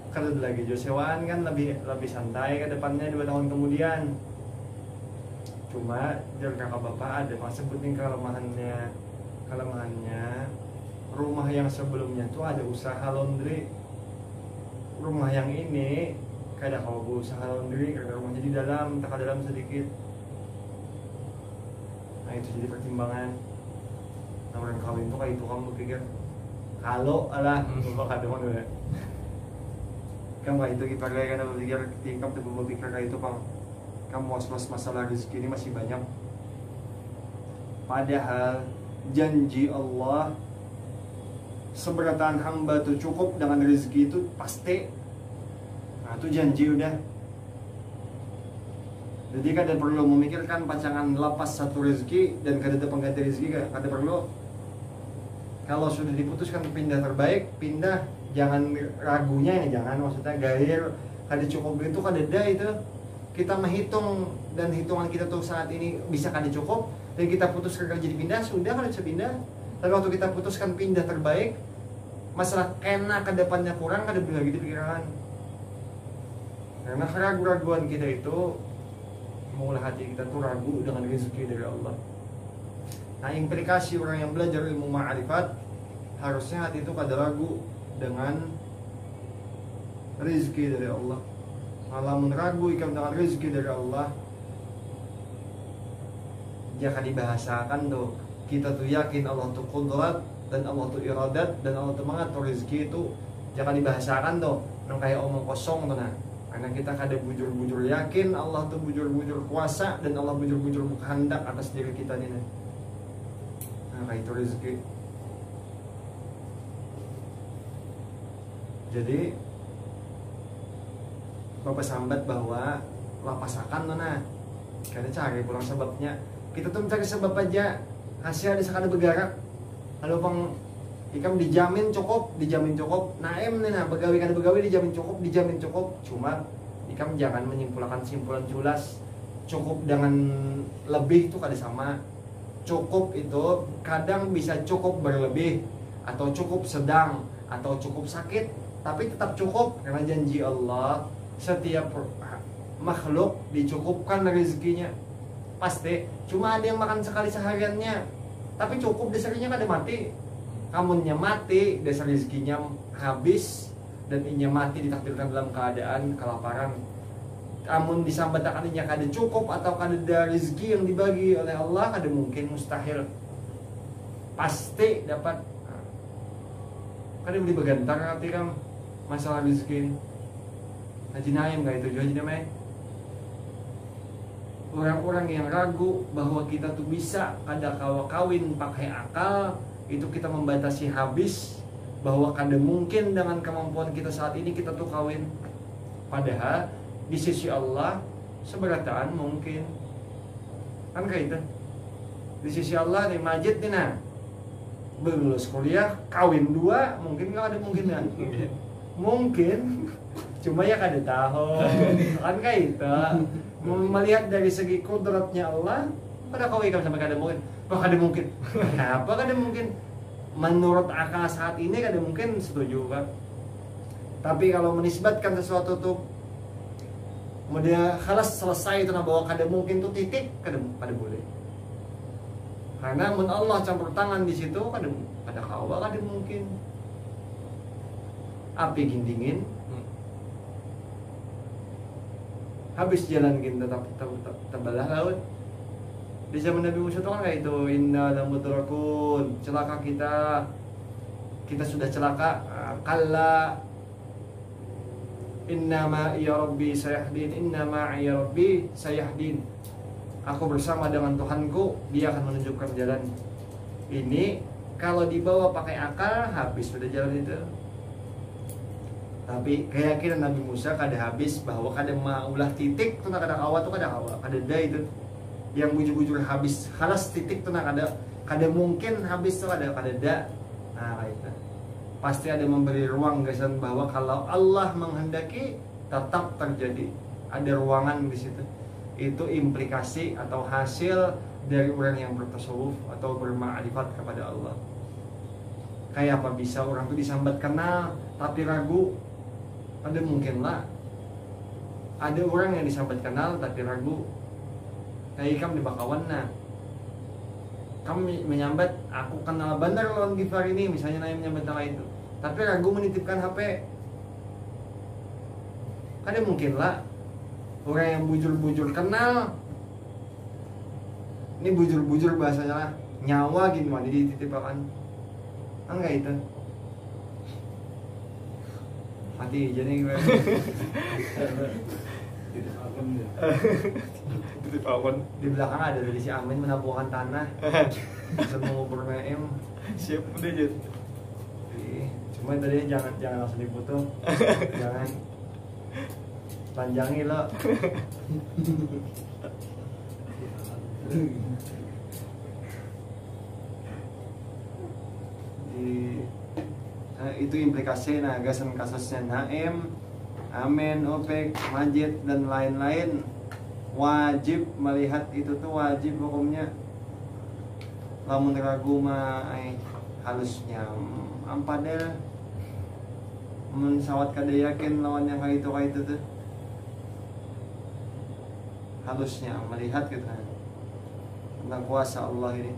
kan ada lagi jual sewaan, kan lebih santai ke depannya 2 tahun kemudian. Cuma dari kakak bapak ada masa penting kelemahannya rumah yang sebelumnya tuh ada usaha laundry. Rumah yang ini kada kalau usaha laundry karena rumahnya di dalam, tak dalam sedikit. Nah itu jadi pertimbangan. Nah orang kawin tuh kayak itu kamu pikir kalau alah bapak kadang kamu itu ibaratnya kan berpikir ketika kamu berpikir kayak itu kamu was-was masalah rezeki ini masih banyak. Padahal janji Allah seberatan hamba tuh cukup dengan rezeki itu pasti. Nah itu janji udah. Jadi kada perlu memikirkan pacangan lepas satu rezeki dan kada ada pengganti rezeki, kada perlu. Kalau sudah diputuskan pindah terbaik, pindah, jangan ragunya ini, jangan maksudnya gair kada cukup itu kada ada itu. Kita menghitung dan hitungan kita tuh saat ini bisa kada cukup dan kita putuskan kerja dipindah, sudah kada bisa pindah. Tapi waktu kita putuskan pindah terbaik, masalah kena ke depannya kurang kada lagi dipikiran. Karena keraguan-raguan kita itu mulai hati kita tuh ragu dengan rezeki dari Allah. Nah, implikasi orang yang belajar ilmu ma'rifat harusnya hati itu kada ragu dengan rezeki dari Allah. Malah ragu ikan dengan rezeki dari Allah, jangan dibahasakan tuh. Kita tuh yakin Allah tuh kudrat dan Allah tuh iradat dan Allah tuh mengatur rezeki itu, jangan dibahasakan tuh. Nang kayak omong kosong tuh nah. Karena kita kada bujur-bujur yakin Allah tuh bujur-bujur kuasa dan Allah bujur-bujur kehendak atas diri kita nih. Nah, kayak itu rezeki. Jadi Bapak sambat bahwa lapasakan nona. Kada cari pulang sebabnya. Kita tuh mencari sebab aja. Hasil ada sekali bergerak. Lalu pang ikam dijamin cukup. Naem nih nah, begawi kada begawi dijamin cukup. Cuma ikam jangan menyimpulkan simpulan culas. Cukup dengan lebih itu kada sama. Cukup itu kadang bisa cukup berlebih atau cukup sedang atau cukup sakit, tapi tetap cukup karena janji Allah setiap makhluk dicukupkan rezekinya pasti. Cuma ada yang makan sekali sehariannya tapi cukup, dasarnya kada mati. Kamunnya mati, dasar rezekinya habis dan inya mati ditakdirkan dalam keadaan kelaparan. Amun disambatakan inya kada cukup atau kada ada rezeki yang dibagi oleh Allah, kada mungkin, mustahil. Pasti dapat. Kada boleh bergantar nanti kan masalah rezeki. Haji Naim gak itu juga Haji Naim. Orang-orang yang ragu bahwa kita tuh bisa kada kawin pakai akal, itu kita membatasi habis. Bahwa kada mungkin dengan kemampuan kita saat ini kita tuh kawin. Padahal di sisi Allah seberataan mungkin. Kan kayak itu. Di sisi Allah nih majid nih nah, lulus kuliah kawin dua mungkin nggak ada mungkin kan? Mungkin. Cuma ya kada tahu. Kan kayak itu. Melihat dari segi kudratnya Allah, pada kawin sampai kada mungkin. Kok kada mungkin? Kenapa kada mungkin? Menurut akal saat ini kada mungkin, setuju kan? Tapi kalau menisbatkan sesuatu tuh kemudian khalas selesai itu nah bahwa kada mungkin tuh titik, kada boleh. Karena mun Allah campur tangan di situ kada kawa kada mungkin. Api gindingin. Habis jalan gin tetap tebalah laut. Di zaman Nabi Musa itu kan kayak itu, inna lamudrakun, celaka kita sudah celaka. Kalla innama ya rabbi sayahdin, innama ya rabbi sayahdin. Aku bersama dengan Tuhanku, dia akan menunjukkan jalan. Ini kalau dibawa pakai akal habis sudah jalan itu. Tapi keyakinan Nabi Musa kada habis bahwa kada maulah titik tuh kada kawa tuh kada ada itu. Yang bujur-bujur habis halas titik tuh kada mungkin habis tuh kada ada. Nah kayak itu. Pasti ada memberi ruang gasan bahwa kalau Allah menghendaki tetap terjadi. Ada ruangan di situ. Itu implikasi atau hasil dari orang yang bertasawuf atau berma'rifat kepada Allah. Kayak apa bisa orang itu disambat kenal tapi ragu? Ada mungkin lah. Ada orang yang disambat kenal tapi ragu. Kayak ikam di Bakawan nah. Kamu menyambat, aku kenal benar lawan Gifar ini, misalnya Naim menyambat nama itu. Tapi ragu menitipkan HP. Ada mungkin lah. Orang yang bujur-bujur kenal. Ini bujur-bujur bahasanya lah. Nyawa gimana dititipkan. Enggak itu. Mati jadi gue. Titip awon. Di belakang ada dari si Amin menabungkan tanah. Bisa mengubur M. Siap udah Jet. Cuma tadi jangan langsung dipotong. Jangan panjangin lo. Itu implikasi gasan kasusnya Naim, Amin, Opek, Majid dan lain-lain. Wajib melihat itu tuh wajib hukumnya. Lamun ragu mah halusnya ampadel mensawat kada yakin lawan yang kayak itu tuh halusnya melihat gitu tentang kuasa Allah ini.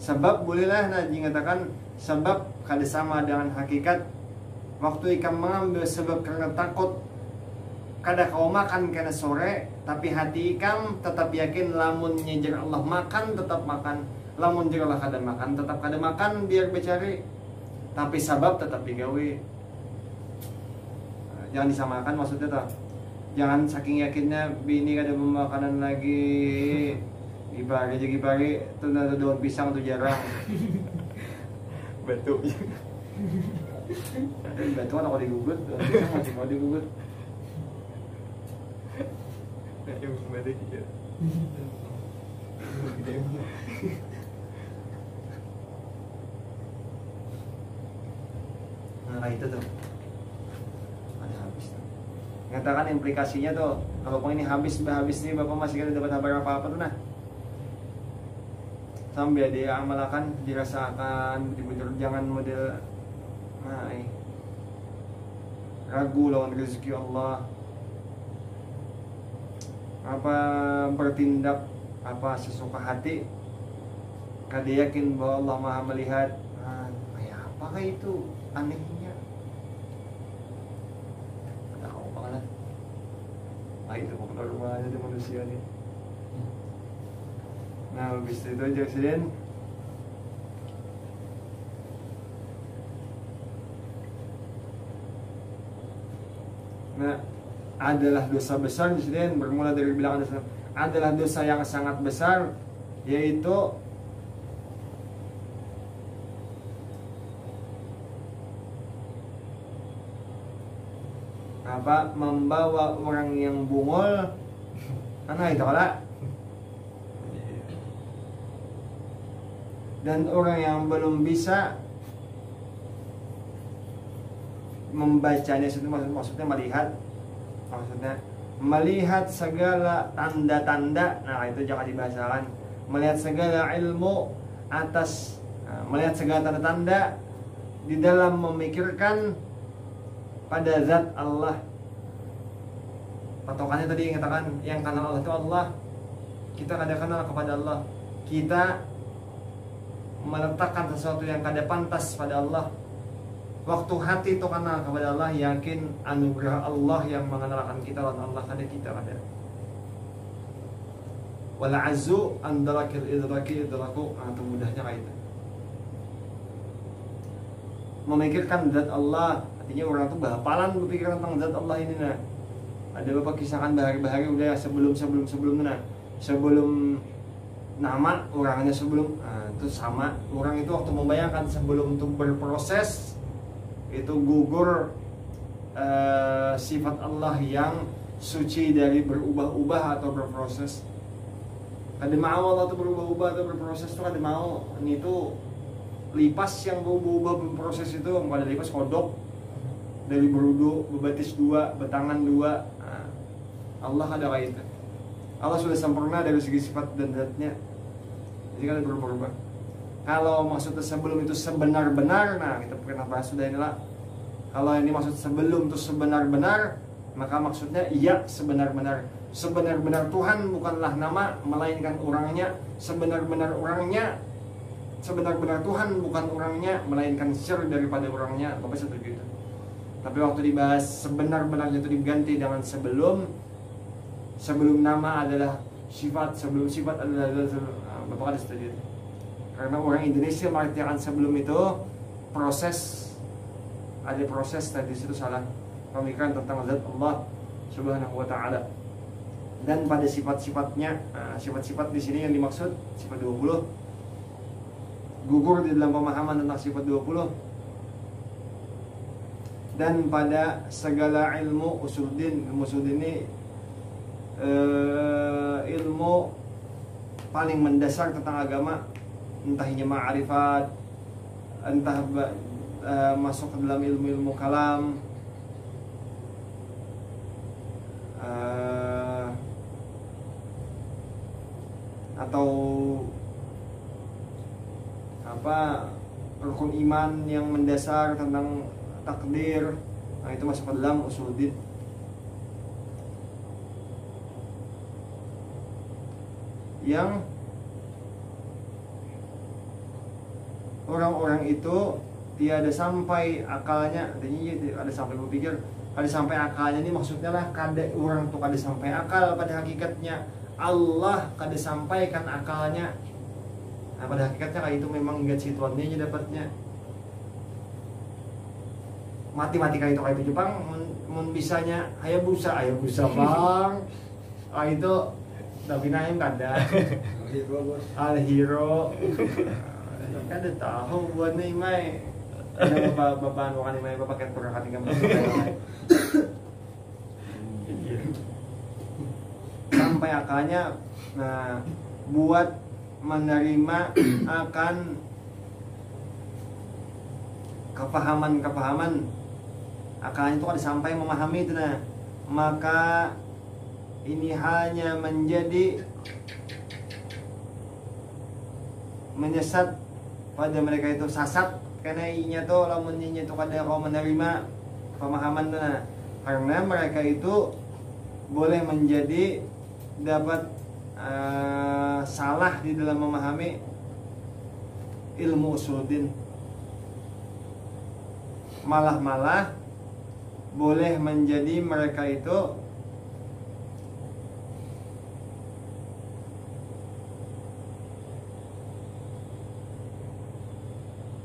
Sebab bolehlah Naji mengatakan sebab kada sama dengan hakikat. Waktu ikam mengambil sebab karena takut kada kau makan karena sore, tapi hati ikam tetap yakin lamun nyejer Allah makan tetap makan, lamun jer Allah kada makan tetap kada makan biar becari, tapi sebab tetap digawe. Jangan disamakan maksudnya tuh. Jangan saking yakinnya bini kada makanan lagi. Gipari itu nado daun pisang tuh jarang. Batu. Batu kan aku digugut, daun pisang masih mau digugut. Nah, yang kembali gitu. Nah itu tuh ada habis tuh. Ngatakan implikasinya tuh kalau ini habis nih bapak masih kada dapat kabar apa-apa tuh nah. Sambil dia amalkan, dirasakan, betul-betul jangan model ragu lawan rezeki Allah. Apa bertindak apa sesuka hati, kada yakin bahwa Allah Maha melihat. Apakah itu anehnya? Ada kau pangalan. Itu bukan rumahnya di manusia nih. Nah, habis itu aja eksiden. Nah, adalah dosa besar eksiden bermula dari bilangan dosa. Adalah dosa yang sangat besar, yaitu apa? Membawa orang yang bungol. Itu kalau dan orang yang belum bisa membacanya, maksudnya melihat segala tanda-tanda. Nah itu jangan dibahasakan. Melihat segala ilmu atas melihat segala tanda-tanda di dalam memikirkan pada zat Allah. Patokannya tadi yang katakan yang kenal Allah itu Allah. Kita kada kenal kepada Allah. Kita meletakkan sesuatu yang kada pantas pada Allah. Waktu hati itu kenal kepada Allah, yakin anugerah Allah yang mengenalkan kita dan Allah kada kita kada. Wal azzu andarakil idraki idraku. Itu mudahnya kayak itu. Memikirkan zat Allah, artinya orang itu bahapalan berpikir tentang zat Allah ini nah. Ada beberapa kisahkan bahari-bahari udah sebelum nama orangnya sebelum itu sama orang itu waktu membayangkan sebelum untuk berproses itu gugur sifat Allah yang suci dari berubah-ubah atau berproses. Kada mau Allah itu berubah-ubah atau berproses itu kada mau. Ini itu lipas yang berubah-ubah berproses itu kada lipas kodok dari berudu bebatis dua betangan dua. Allah ada kayak itu. Allah sudah sempurna dari segi sifat dan zatnya. Jadi kan berubah-ubah. Kalau maksudnya sebelum itu sebenar-benar, nah kita pernah bahas sudah inilah. Kalau ini maksud sebelum itu sebenar-benar, maka maksudnya iya sebenar-benar. Sebenar-benar Tuhan bukanlah nama, melainkan orangnya. Sebenar-benar orangnya, sebenar-benar Tuhan bukan orangnya, melainkan sir daripada orangnya. Bapak setuju itu. Tapi waktu dibahas sebenar-benarnya itu diganti dengan sebelum nama adalah sifat, sebelum sifat adalah Bapak ada setuju. Karena orang Indonesia mengartikan sebelum itu proses ada proses tadi situ salah pemikiran tentang zat Allah Subhanahu wa taala. Dan pada sifat-sifatnya, sifat-sifat di sini yang dimaksud sifat 20 gugur di dalam pemahaman tentang sifat 20. Dan pada segala ilmu usuluddin, ilmu usuluddin ini ilmu paling mendasar tentang agama, entah hanya ma'rifat, entah masuk ke dalam ilmu-ilmu kalam, atau apa rukun iman yang mendasar tentang takdir. Nah, itu masuk ke dalam usuluddin. Yang orang-orang itu tiada sampai akalnya, artinya ada sampai berpikir, ada sampai akalnya ini maksudnya lah kada orang tuh kada sampai akal pada hakikatnya. Allah kada sampaikan akalnya. Nah, pada hakikatnya kayak itu memang ingat situannya aja dapatnya. Matematika itu kayak itu Jepang mun bisanya Hayabusa bang. Ah itu tapi naim kada. Al-Hero. Kada tahu buat nih mai. Ada babaan wakan mai pakai perangkat tinggal. Sampai akalnya, nah buat menerima akan kepahaman akalnya itu ada sampai memahami itu, nah maka ini hanya menjadi menyesat pada mereka itu sasat karena inya tuh lamunnya itu kada kau menerima pemahaman tuh, nah karena mereka itu boleh menjadi dapat salah di dalam memahami ilmu usuluddin, malah boleh menjadi mereka itu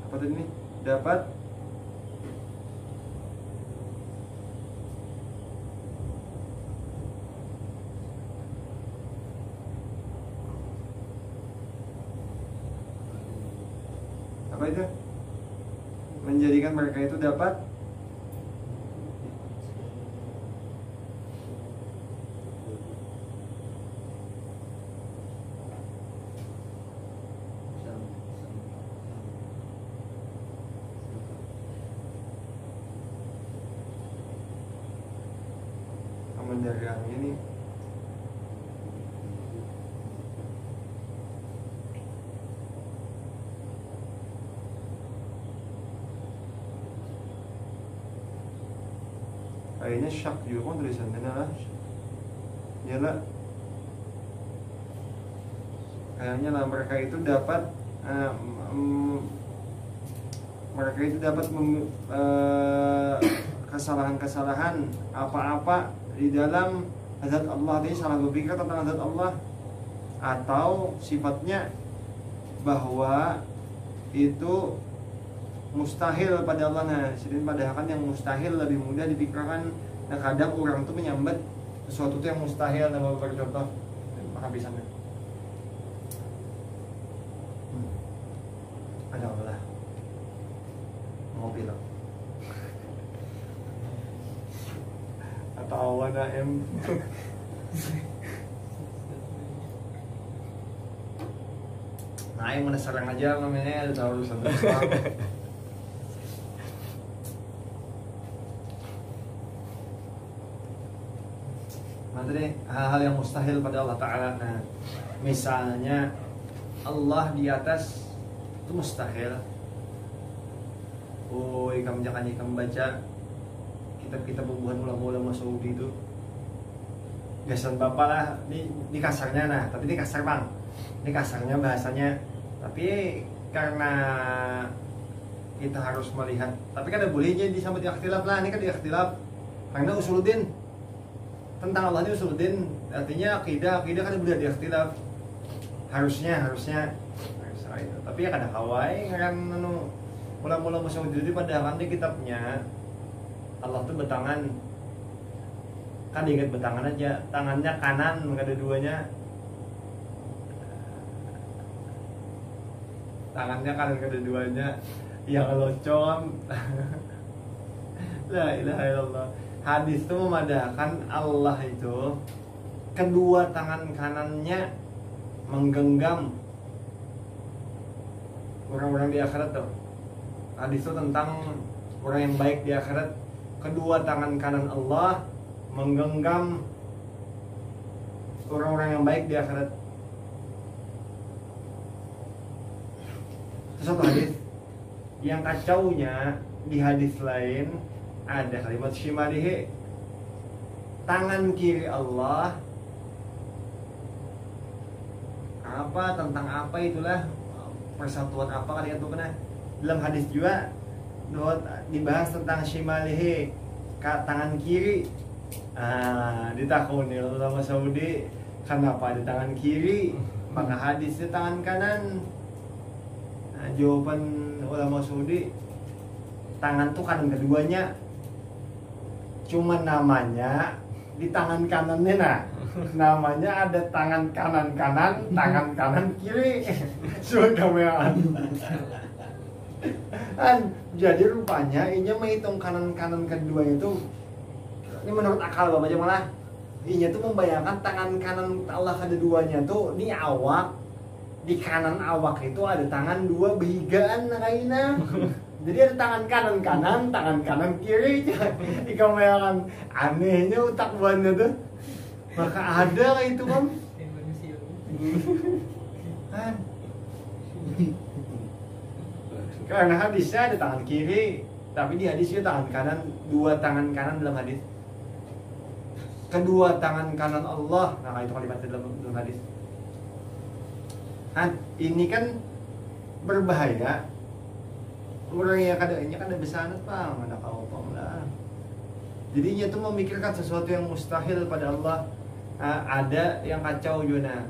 apa tadi ini dapat apa itu menjadikan mereka itu dapat dari ini kayaknya syak juga kan tulisannya lah nyala kayaknya lah mereka itu dapat kesalahan-kesalahan apa-apa di dalam zat Allah, tadi salah berpikir tentang zat Allah atau sifatnya bahwa itu mustahil pada Allah. Nah, sedangkan padahal kan yang mustahil lebih mudah dipikirkan. Nah, kadang orang tuh menyambat sesuatu itu yang mustahil. Nah, beberapa contoh habisannya ada apa lah mobil atau awan AM nah yang mana serang aja namanya ada tahu urusan nanti deh hal-hal yang mustahil pada Allah Ta'ala. Nah misalnya Allah di atas itu mustahil. Kamu jangan baca kitab-kitab pembuatan ulama-ulama Saudi itu gasan bapak lah di kasarnya, nah tapi ini kasar bang, ini kasarnya bahasanya, tapi karena kita harus melihat, tapi kan ada bolehnya disambut ikhtilaf lah, ini kan ikhtilaf karena usuluddin tentang Allah ini usuluddin, artinya akidah kan boleh ikhtilaf harusnya tapi ya kadang kawai kan ulama-ulama Saudi itu padahal di kitabnya Allah tuh bertangan, kan diingat bertangan aja, tangannya kanan kedua-duanya, tangannya kanan kedua-duanya yang loncong. La ilaha illallah. Hadis itu memadahkan Allah itu kedua tangan kanannya menggenggam orang-orang di akhirat tuh. Hadis itu tentang orang yang baik di akhirat. Kedua tangan kanan Allah menggenggam orang-orang yang baik di akhirat. Satu hadis yang kacaunya di hadis lain ada kalimat shimalihi, tangan kiri Allah, apa tentang apa itulah persatuan apa kali itu pernah dalam hadis juga dibahas tentang shimalihi, tangan kiri. Ditakuni ulama Saudi kenapa di tangan kiri, maka hadisnya tangan kanan. Jawaban ulama Saudi, tangan tuh kanan keduanya, cuma namanya di tangan kanannya, nah namanya ada tangan kanan, tangan kanan kiri. Sudah mean. Jadi rupanya ini menghitung kanan kedua itu, ini menurut akal bapak aja malah ini tuh membayangkan tangan kanan Allah keduanya tuh di awak, di kanan awak itu ada tangan dua behigaan lainnya. Jadi ada tangan kanan kiri. Ika membayangkan anehnya otak buahnya tuh. Maka ada kayak itu kan. Karena hadisnya ada tangan kiri, tapi di hadisnya tangan kanan, dua tangan kanan dalam hadis. Kedua tangan kanan Allah, nah itu kalimatnya dalam hadis. Ini kan berbahaya. Orang yang kadangnya kan ada besanat pang, ada kaupang lah. Jadinya tuh memikirkan sesuatu yang mustahil pada Allah. Ada yang kacau juga.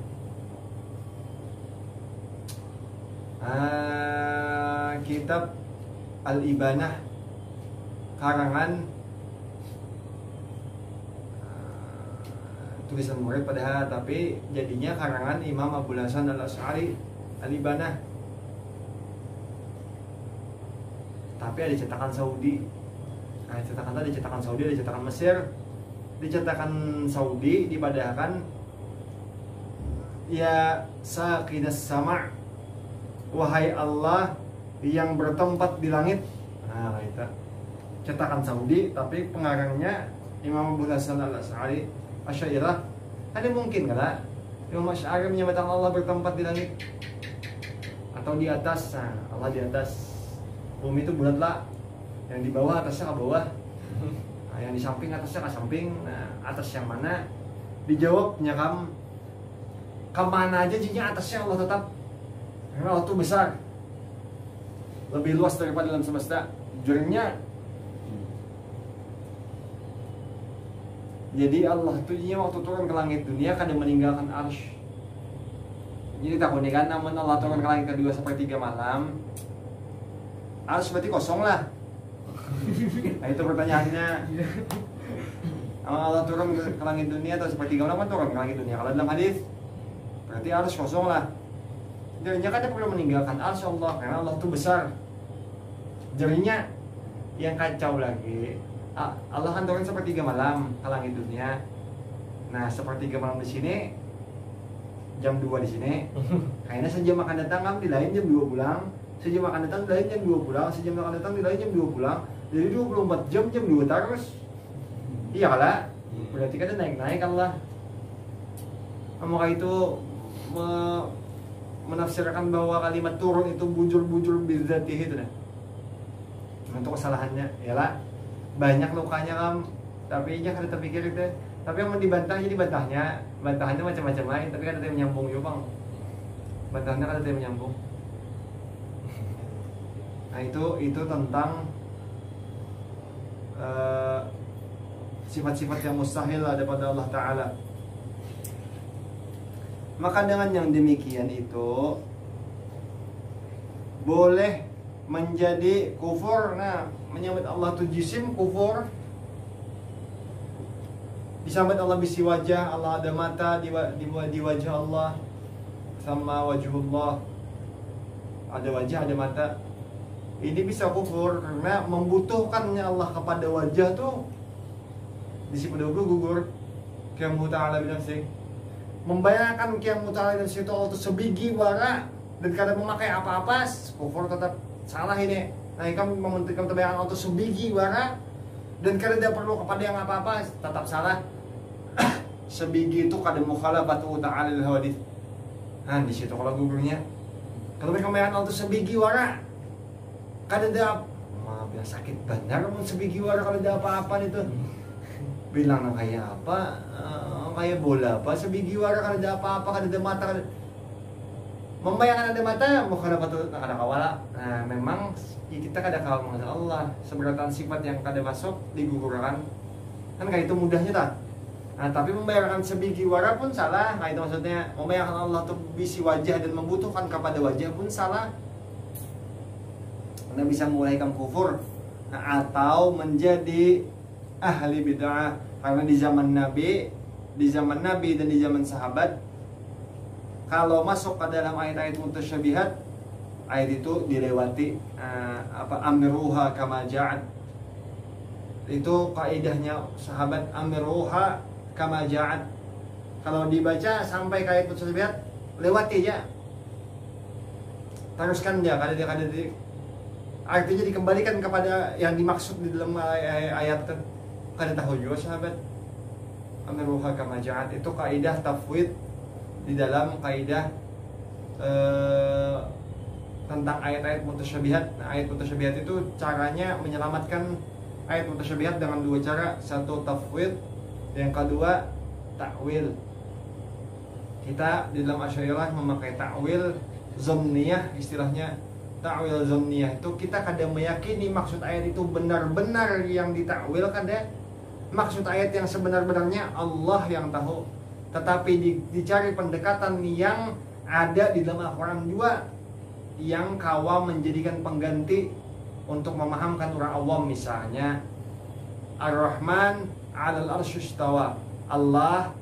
Kitab Al-Ibanah karangan tulisan murid padahal, tapi jadinya karangan Imam Abu Hasan Al-Asy'ari Al-Ibanah. Tapi ada cetakan Saudi. Cetakan tadi cetakan Saudi, ada cetakan Mesir. Di cetakan Saudi dipadahkan ya saqinas sama', wahai Allah yang bertempat di langit. Nah, itu cetakan Saudi, tapi pengarangnya Imam Abu Hasan Al-Asy'ari Asy'ariyah. Ada mungkin kan Imam Asy'ari menyebutkan Allah bertempat di langit atau di atas. Nah, Allah di atas. Bumi itu bulat lah. Yang di bawah atasnya ke bawah. Nah, yang di samping atasnya ke samping. Nah, atas yang mana? Dijawabnya kemana aja jadinya atasnya Allah tetap. Karena Allah itu besar, lebih luas daripada dalam semesta. Jurnya. Jadi Allah itu waktu turun ke langit dunia kan meninggalkan arsy. Jadi tak kan, namun Allah turun ke langit kedua sepertiga malam, arsy berarti kosong lah. Nah itu pertanyaannya. Allah turun ke langit dunia atau sepertiga malam kan turun ke langit dunia. Kalau dalam hadis berarti arsy kosong lah. Jadinya kan dia perlu meninggalkan arsy Allah karena Allah itu besar. Jadinya yang kacau lagi, Allah kan turun sepertiga malam ke langit dunia. Nah, sepertiga malam di sini, jam 2 di sini. Kayaknya sejam akan datang kan di lain jam 2 pulang. Sejam akan datang di lain jam 2 pulang. Sejam akan datang di lain jam 2 pulang. Jadi 24 jam 2 terus. Iya kalah. Berarti kan naik-naik Allah. Maka itu menafsirkan bahwa kalimat turun itu bujur-bujur bidzatihi itu. Untuk kesalahannya, yalah. Banyak lukanya tapi dia kada terpikir itu. Tapi yang mau dibantah jadi bantahannya macam-macam lain, tapi kan ada yang menyambung juga bang. Bantahannya kan ada yang menyambung. Nah itu tentang sifat-sifat yang mustahil ada pada Allah Ta'ala. Maka dengan yang demikian itu boleh menjadi kufur. Nah, menyambut Allah tu jisim kufur. Disambut Allah bisi wajah, Allah ada mata di wajah Allah, sama wajhullah, ada wajah ada mata. Ini bisa kufur karena membutuhkannya Allah kepada wajah tuh disebut gugur. Qiyamu ta'ala binafsih, membayangkan qiyamu ta'ala binafsih itu Allah itu sebiji wara dan kadang memakai apa-apa, kufur tetap salah ini. Nah, kamu mementingkan terbayang Allah itu sebiji wara dan kadang tidak perlu kepada yang apa-apa, tetap salah. Sebiji itu kadang mukhalafatu ta'ala lil hawadith. Nah, di situ kalau gugurnya. Kalau mereka membayangkan Allah itu sebiji wara, kadang dia maaf ya sakit benar mun sebiji wara kalau ada apa-apa itu. Bilang kayak apa, kayak bola apa, sebiji wara kalau ada apa-apa, kalau ada mata, membayangkan ada mata, bukan apa tuh ada kawala. Nah, memang kita kada kawal mengenal Allah, seberatan sifat yang kada masuk digugurkan, kan kayak itu mudahnya tak. Nah, tapi membayangkan sebiji wara pun salah. Nah, itu maksudnya membayangkan Allah tuh bisi wajah dan membutuhkan kepada wajah pun salah. Anda bisa mulai kamu kufur, nah, atau menjadi ahli bid'ah karena di zaman Nabi dan di zaman sahabat kalau masuk ke dalam ayat-ayat mutasyabihat, ayat itu dilewati amiruha kama ja'at. Itu kaidahnya sahabat, amiruha kama ja'at. Kalau dibaca sampai ke ayat mutasyabihat, lewati aja. Teruskan dia kada artinya dikembalikan kepada yang dimaksud di dalam ayat. Kada tahu juga sahabat. Amiruha kama ja'at itu kaidah tafwid di dalam kaidah tentang ayat-ayat mutasyabihat. Nah, ayat mutasyabihat itu caranya menyelamatkan ayat mutasyabihat dengan dua cara. Satu tafwid, yang kedua ta'wil. Kita di dalam Asy'ariyah memakai ta'wil zanniyah, istilahnya ta'wil zanniyah itu kita kada meyakini maksud ayat itu benar-benar yang ditakwil, kada maksud ayat yang sebenar-benarnya Allah yang tahu, tetapi dicari pendekatan yang ada di dalam Al-Quran juga yang kawa menjadikan pengganti untuk memahamkan orang awam. Misalnya Ar-Rahman 'alal arsy istawa, Allah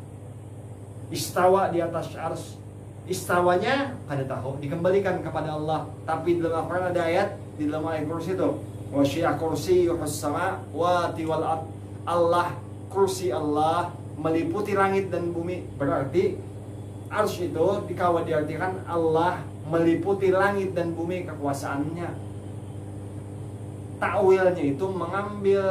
istawa di atas arsy. Istawanya kada tahu, dikembalikan kepada Allah. Tapi di dalam Al-Quran ada ayat di dalam ayat kursi itu, wasyi'a kursiyyuhus samawati wal ard. Allah, kursi Allah meliputi langit dan bumi. Berarti arsy itu dikawal diartikan Allah meliputi langit dan bumi kekuasaannya. Takwilnya itu mengambil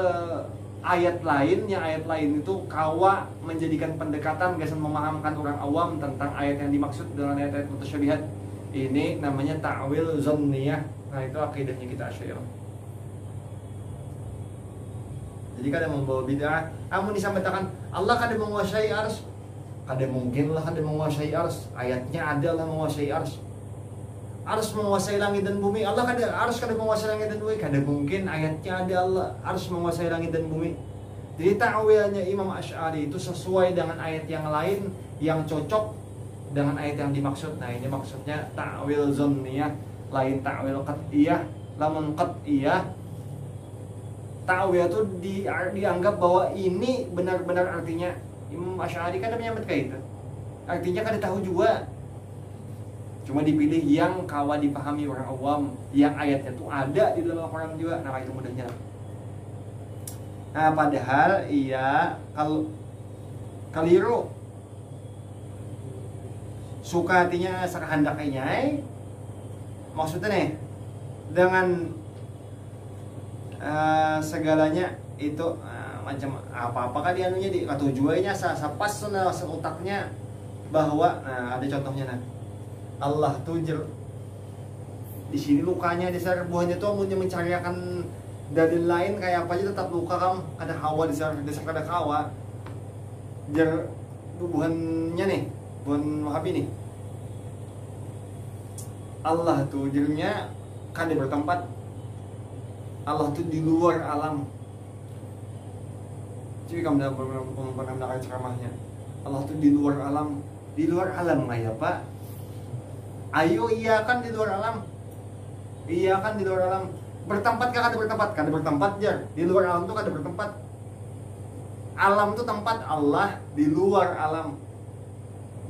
ayat lain, yang ayat lain itu kawa menjadikan pendekatan gasan memahamkan orang awam tentang ayat yang dimaksud dengan ayat-ayat mutasyabihat. Ini namanya ta'wil zanniyah. Nah, itu akidahnya kita Asy'ariyah. Jadi kada membawa bid'ah. Amun disampaikan Allah kada menguasai ars, kada mungkin lah kada menguasai ars. Ayatnya adalah menguasai ars. Ars menguasai langit dan bumi. Allah kada, ars kada menguasai langit dan bumi. Kada mungkin ayatnya ada Allah ars menguasai langit dan bumi. Jadi ta'wilnya Imam Asy'ari itu sesuai dengan ayat yang lain yang cocok dengan ayat yang dimaksud. Nah, ini maksudnya ta'wil zanniyah, lain ta'wil qat'iyah. Lamun qat'iyah, ta'wil itu dianggap bahwa ini benar-benar artinya. Imam Asy'ari kan menyambut kayak itu. Artinya kan tahu juga. Cuma dipilih yang kawa dipahami orang awam, yang ayatnya itu ada di dalam Al-Quran juga. Nah, itu mudahnya. Nah, padahal iya kaliru suka hatinya sakahandaknya. Maksudnya nih dengan segalanya itu macam apa-apa kan dianunya di tujuannya pas utaknya bahwa ada contohnya Allah tuh di sini lukanya di sana buahnya tuh punya mencariakan dari lain kayak apa aja tetap luka kamu ada hawa di sana ada hawa jar buhannya nih buhan Wahabi nih Allah tuh jirnya kan dia bertempat Allah tuh di luar alam. Jadi kamu pernah mendengar ceramahnya Allah tuh di luar alam. Di luar alam kayak apa? Ayo iya kan di luar alam. Iya kan di luar alam. Bertempat kada bertempat? Kada bertempat jar. Di luar alam tuh kada bertempat. Alam tuh tempat Allah, di luar alam.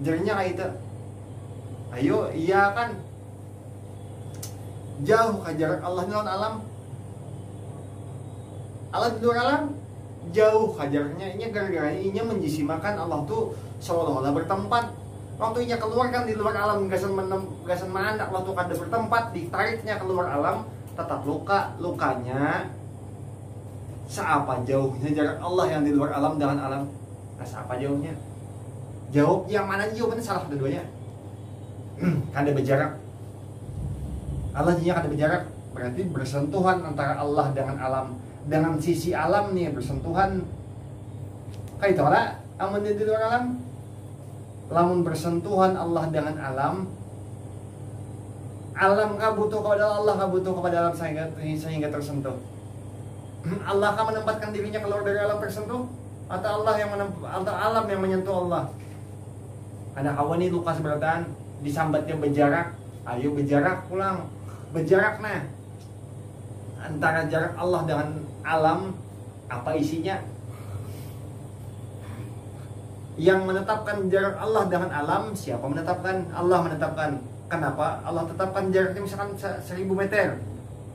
Jarnya kayak itu. Ayo, iya kan. Jauh ka jarak Allah di luar alam. Allah di luar alam jauh ka jaraknya. Ini gara-gara inya menjisimakan Allah tuh seolah-olah bertempat. Waktu inya keluar kan di luar alam gasan mandak Allah tuh kada bertempat, ditariknya keluar alam tetap lukanya seapa jauhnya jarak Allah yang di luar alam dengan alam. Nah, seapa jauhnya? Jawab yang mana jawabannya salah kedua-duanya. Kada berjarak. Allah nya kada berjarak, berarti bersentuhan antara Allah dengan alam. Dengan sisi alam nih bersentuhan. Kayak itu lah, amun di luar alam. Lamun bersentuhan Allah dengan alam, alam kah butuh kepada Allah, kah butuh kepada alam sehingga tersentuh. Allah kah menempatkan dirinya keluar dari alam tersentuh, atau Allah yang atau alam yang menyentuh Allah? Ada kawan ini luka seberatan, disambatnya berjarak. Ayo berjarak pulang, berjarak nah. Antara jarak Allah dengan alam, apa isinya? Yang menetapkan jarak Allah dengan alam, siapa menetapkan? Allah menetapkan. Kenapa? Allah tetapkan jaraknya misalkan 1000 meter.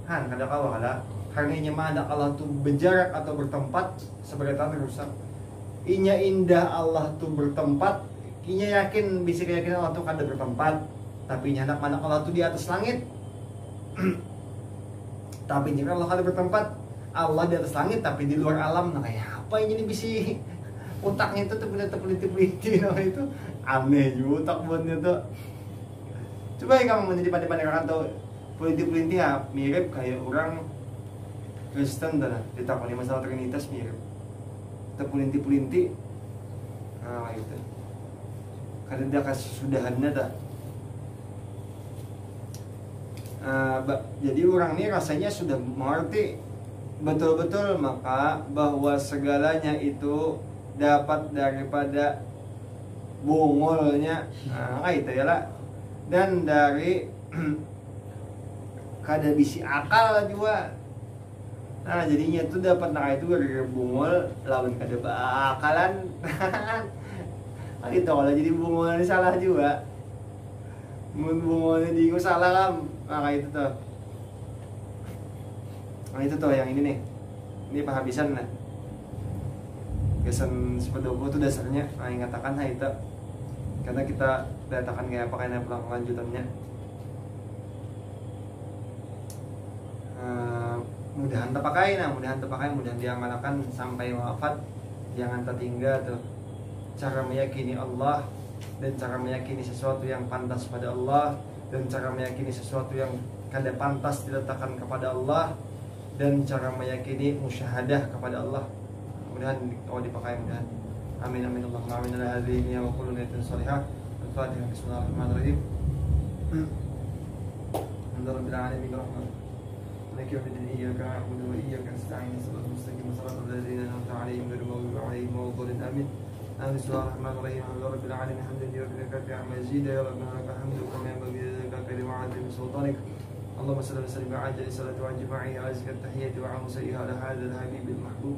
Han, kada kawa kada. Karena inya mana Allah tuh berjarak atau bertempat, seberatan rusak. Inya indah Allah tuh bertempat, inya yakin, bisa yakin Allah tuh kada bertempat. Tapi inya hendak mana Allah tuh di atas langit. Tapi jika Allah kada bertempat, Allah di atas langit tapi di luar alam. Nah kayak apa ini bisa otaknya itu tuh peliti-peliti namanya itu aneh juga otak buatnya tuh. Coba ya kamu menjadi pandai-pandai tuh peliti-peliti ya mirip kayak orang Kristen tuh ditakoni masalah Trinitas mirip. Kita peliti-peliti, nah itu. Kadang dia kesudahannya dah. Jadi orang ini rasanya sudah mengerti betul-betul maka bahwa segalanya itu dapat daripada bungulnya, itu ya lah, dan dari kada bisi akal juga. Nah jadinya itu dapat itu dari bungul lawan kada bakalan. Itu kalau jadi bungulnya salah juga. Bungulnya digo salah lah. Itu tuh. Itu tuh yang ini nih. Ini penghabisan nah. Gasan sepedogo itu dasarnya ingatakan itu karena kita datakan kayak apa kayak lanjutannya. Mudahan terpakai mudahan diamalkan sampai wafat, jangan tertinggal tuh cara meyakini Allah dan cara meyakini sesuatu yang pantas pada Allah dan cara meyakini sesuatu yang kada pantas diletakkan kepada Allah dan cara meyakini musyahadah kepada Allah. Mudahan dipakai mudahan. Amin amin Allahumma amin ala hadhihi wa kullu niyatin salihah. Al-Fatihah. Bismillahirrahmanirrahim. Alhamdulillahirabbil alamin arrahman. Maliki yaumiddin iyyaka na'budu wa iyyaka nasta'in. Shiratal mustaqim shiratal ladzina an'amta 'alaihim ghairil maghdubi 'alaihim waladdallin. Amin. Bismillahirrahmanirrahim. Alhamdulillahirabbil alamin. Hamdan lillahi amma yazid ya rabbana lakal hamdu kama yanbaghi laka wa 'azimi sultanik. اللهم صل وسلم وعجل صلاة وعجل معي أزكى التحية وعم سيئها على هذا الحبيب المحبوب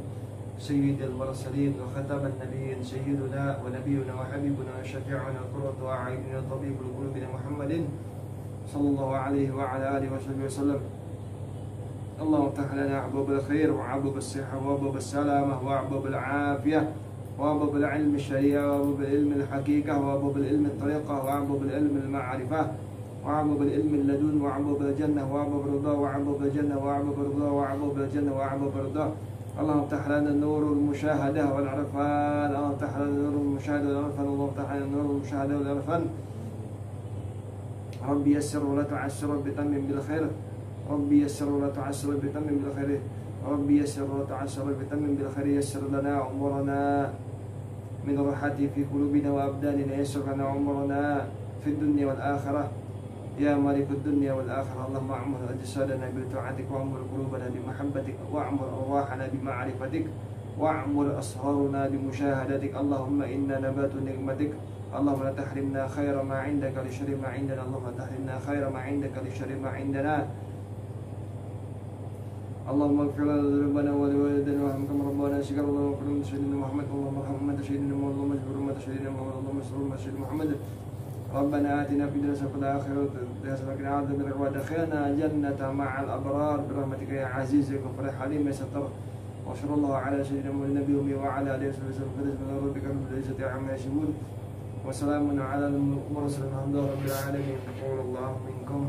سيد المرسلين وختم النبيين سيدنا ونبينا وحبيبنا وشفيعنا قرة أعيننا طبيب قلوبنا محمد صلى الله عليه وعلى آله وصحبه وسلم. اللهم افتح لنا أبواب الخير وأبواب الصحة وأبواب السلامة وأبواب العافية وأبواب العلم الشريعة وأبواب العلم الحقيقة وأبواب العلم الطريقة وأبواب العلم المعرفة وأبواب العلم اللدن وأبواب الجنة وأبواب الرضا وأبواب الجنة وأبواب الرضا وأبواب الجنة وأبواب الرضا. اللهم افتح لنا النور المشاهدة والعرفان. اللهم افتح لنا النور المشاهدة والعرفان. اللهم افتح لنا النور المشاهدة والعرفان. ربي يسر ولا تعسر بتمم بالخير. ربي يسر ولا تعسر بتمم بالخير. ربي يسر ولا تعسر بتمم بالخير. يسر لنا أمورنا من راحة في قلوبنا وأبداننا. يسر لنا أمورنا في الدنيا والآخرة يا مالك الدنيا والآخرة. اللهم أعمر أجسادنا بطاعتك وأعمر قلوبنا بمحبتك وأعمر أرواحنا بمعرفتك وأعمر أسرارنا بمشاهدتك. اللهم إنا نبات نعمتك. اللهم لا تحرمنا خير ما عندك لشر ما عندنا. اللهم لا تحرمنا خير ما عندك لشر ما عندنا. اللهم اغفر لنا ذنوبنا ولوالدينا وارحمهم كما ربنا صغارا اللهم اغفر لنا سيدنا محمد اللهم ارحم امة سيدنا محمد اللهم اجبر امة سيدنا محمد اللهم استر امة سيدنا محمد ربنا آتنا في الدنيا حسنة وفي الآخرة حسنة وقنا عذاب النار وادخلنا جنة مع الأبرار برحمتك يا عزيز يا غفور يا حليم يا ستار وصلى الله على سيدنا محمد النبي وعلى آله وصحبه وسلم من ربك رب العزة عما يصفون وسلام على المرسلين الحمد لله رب العالمين. يقول الله منكم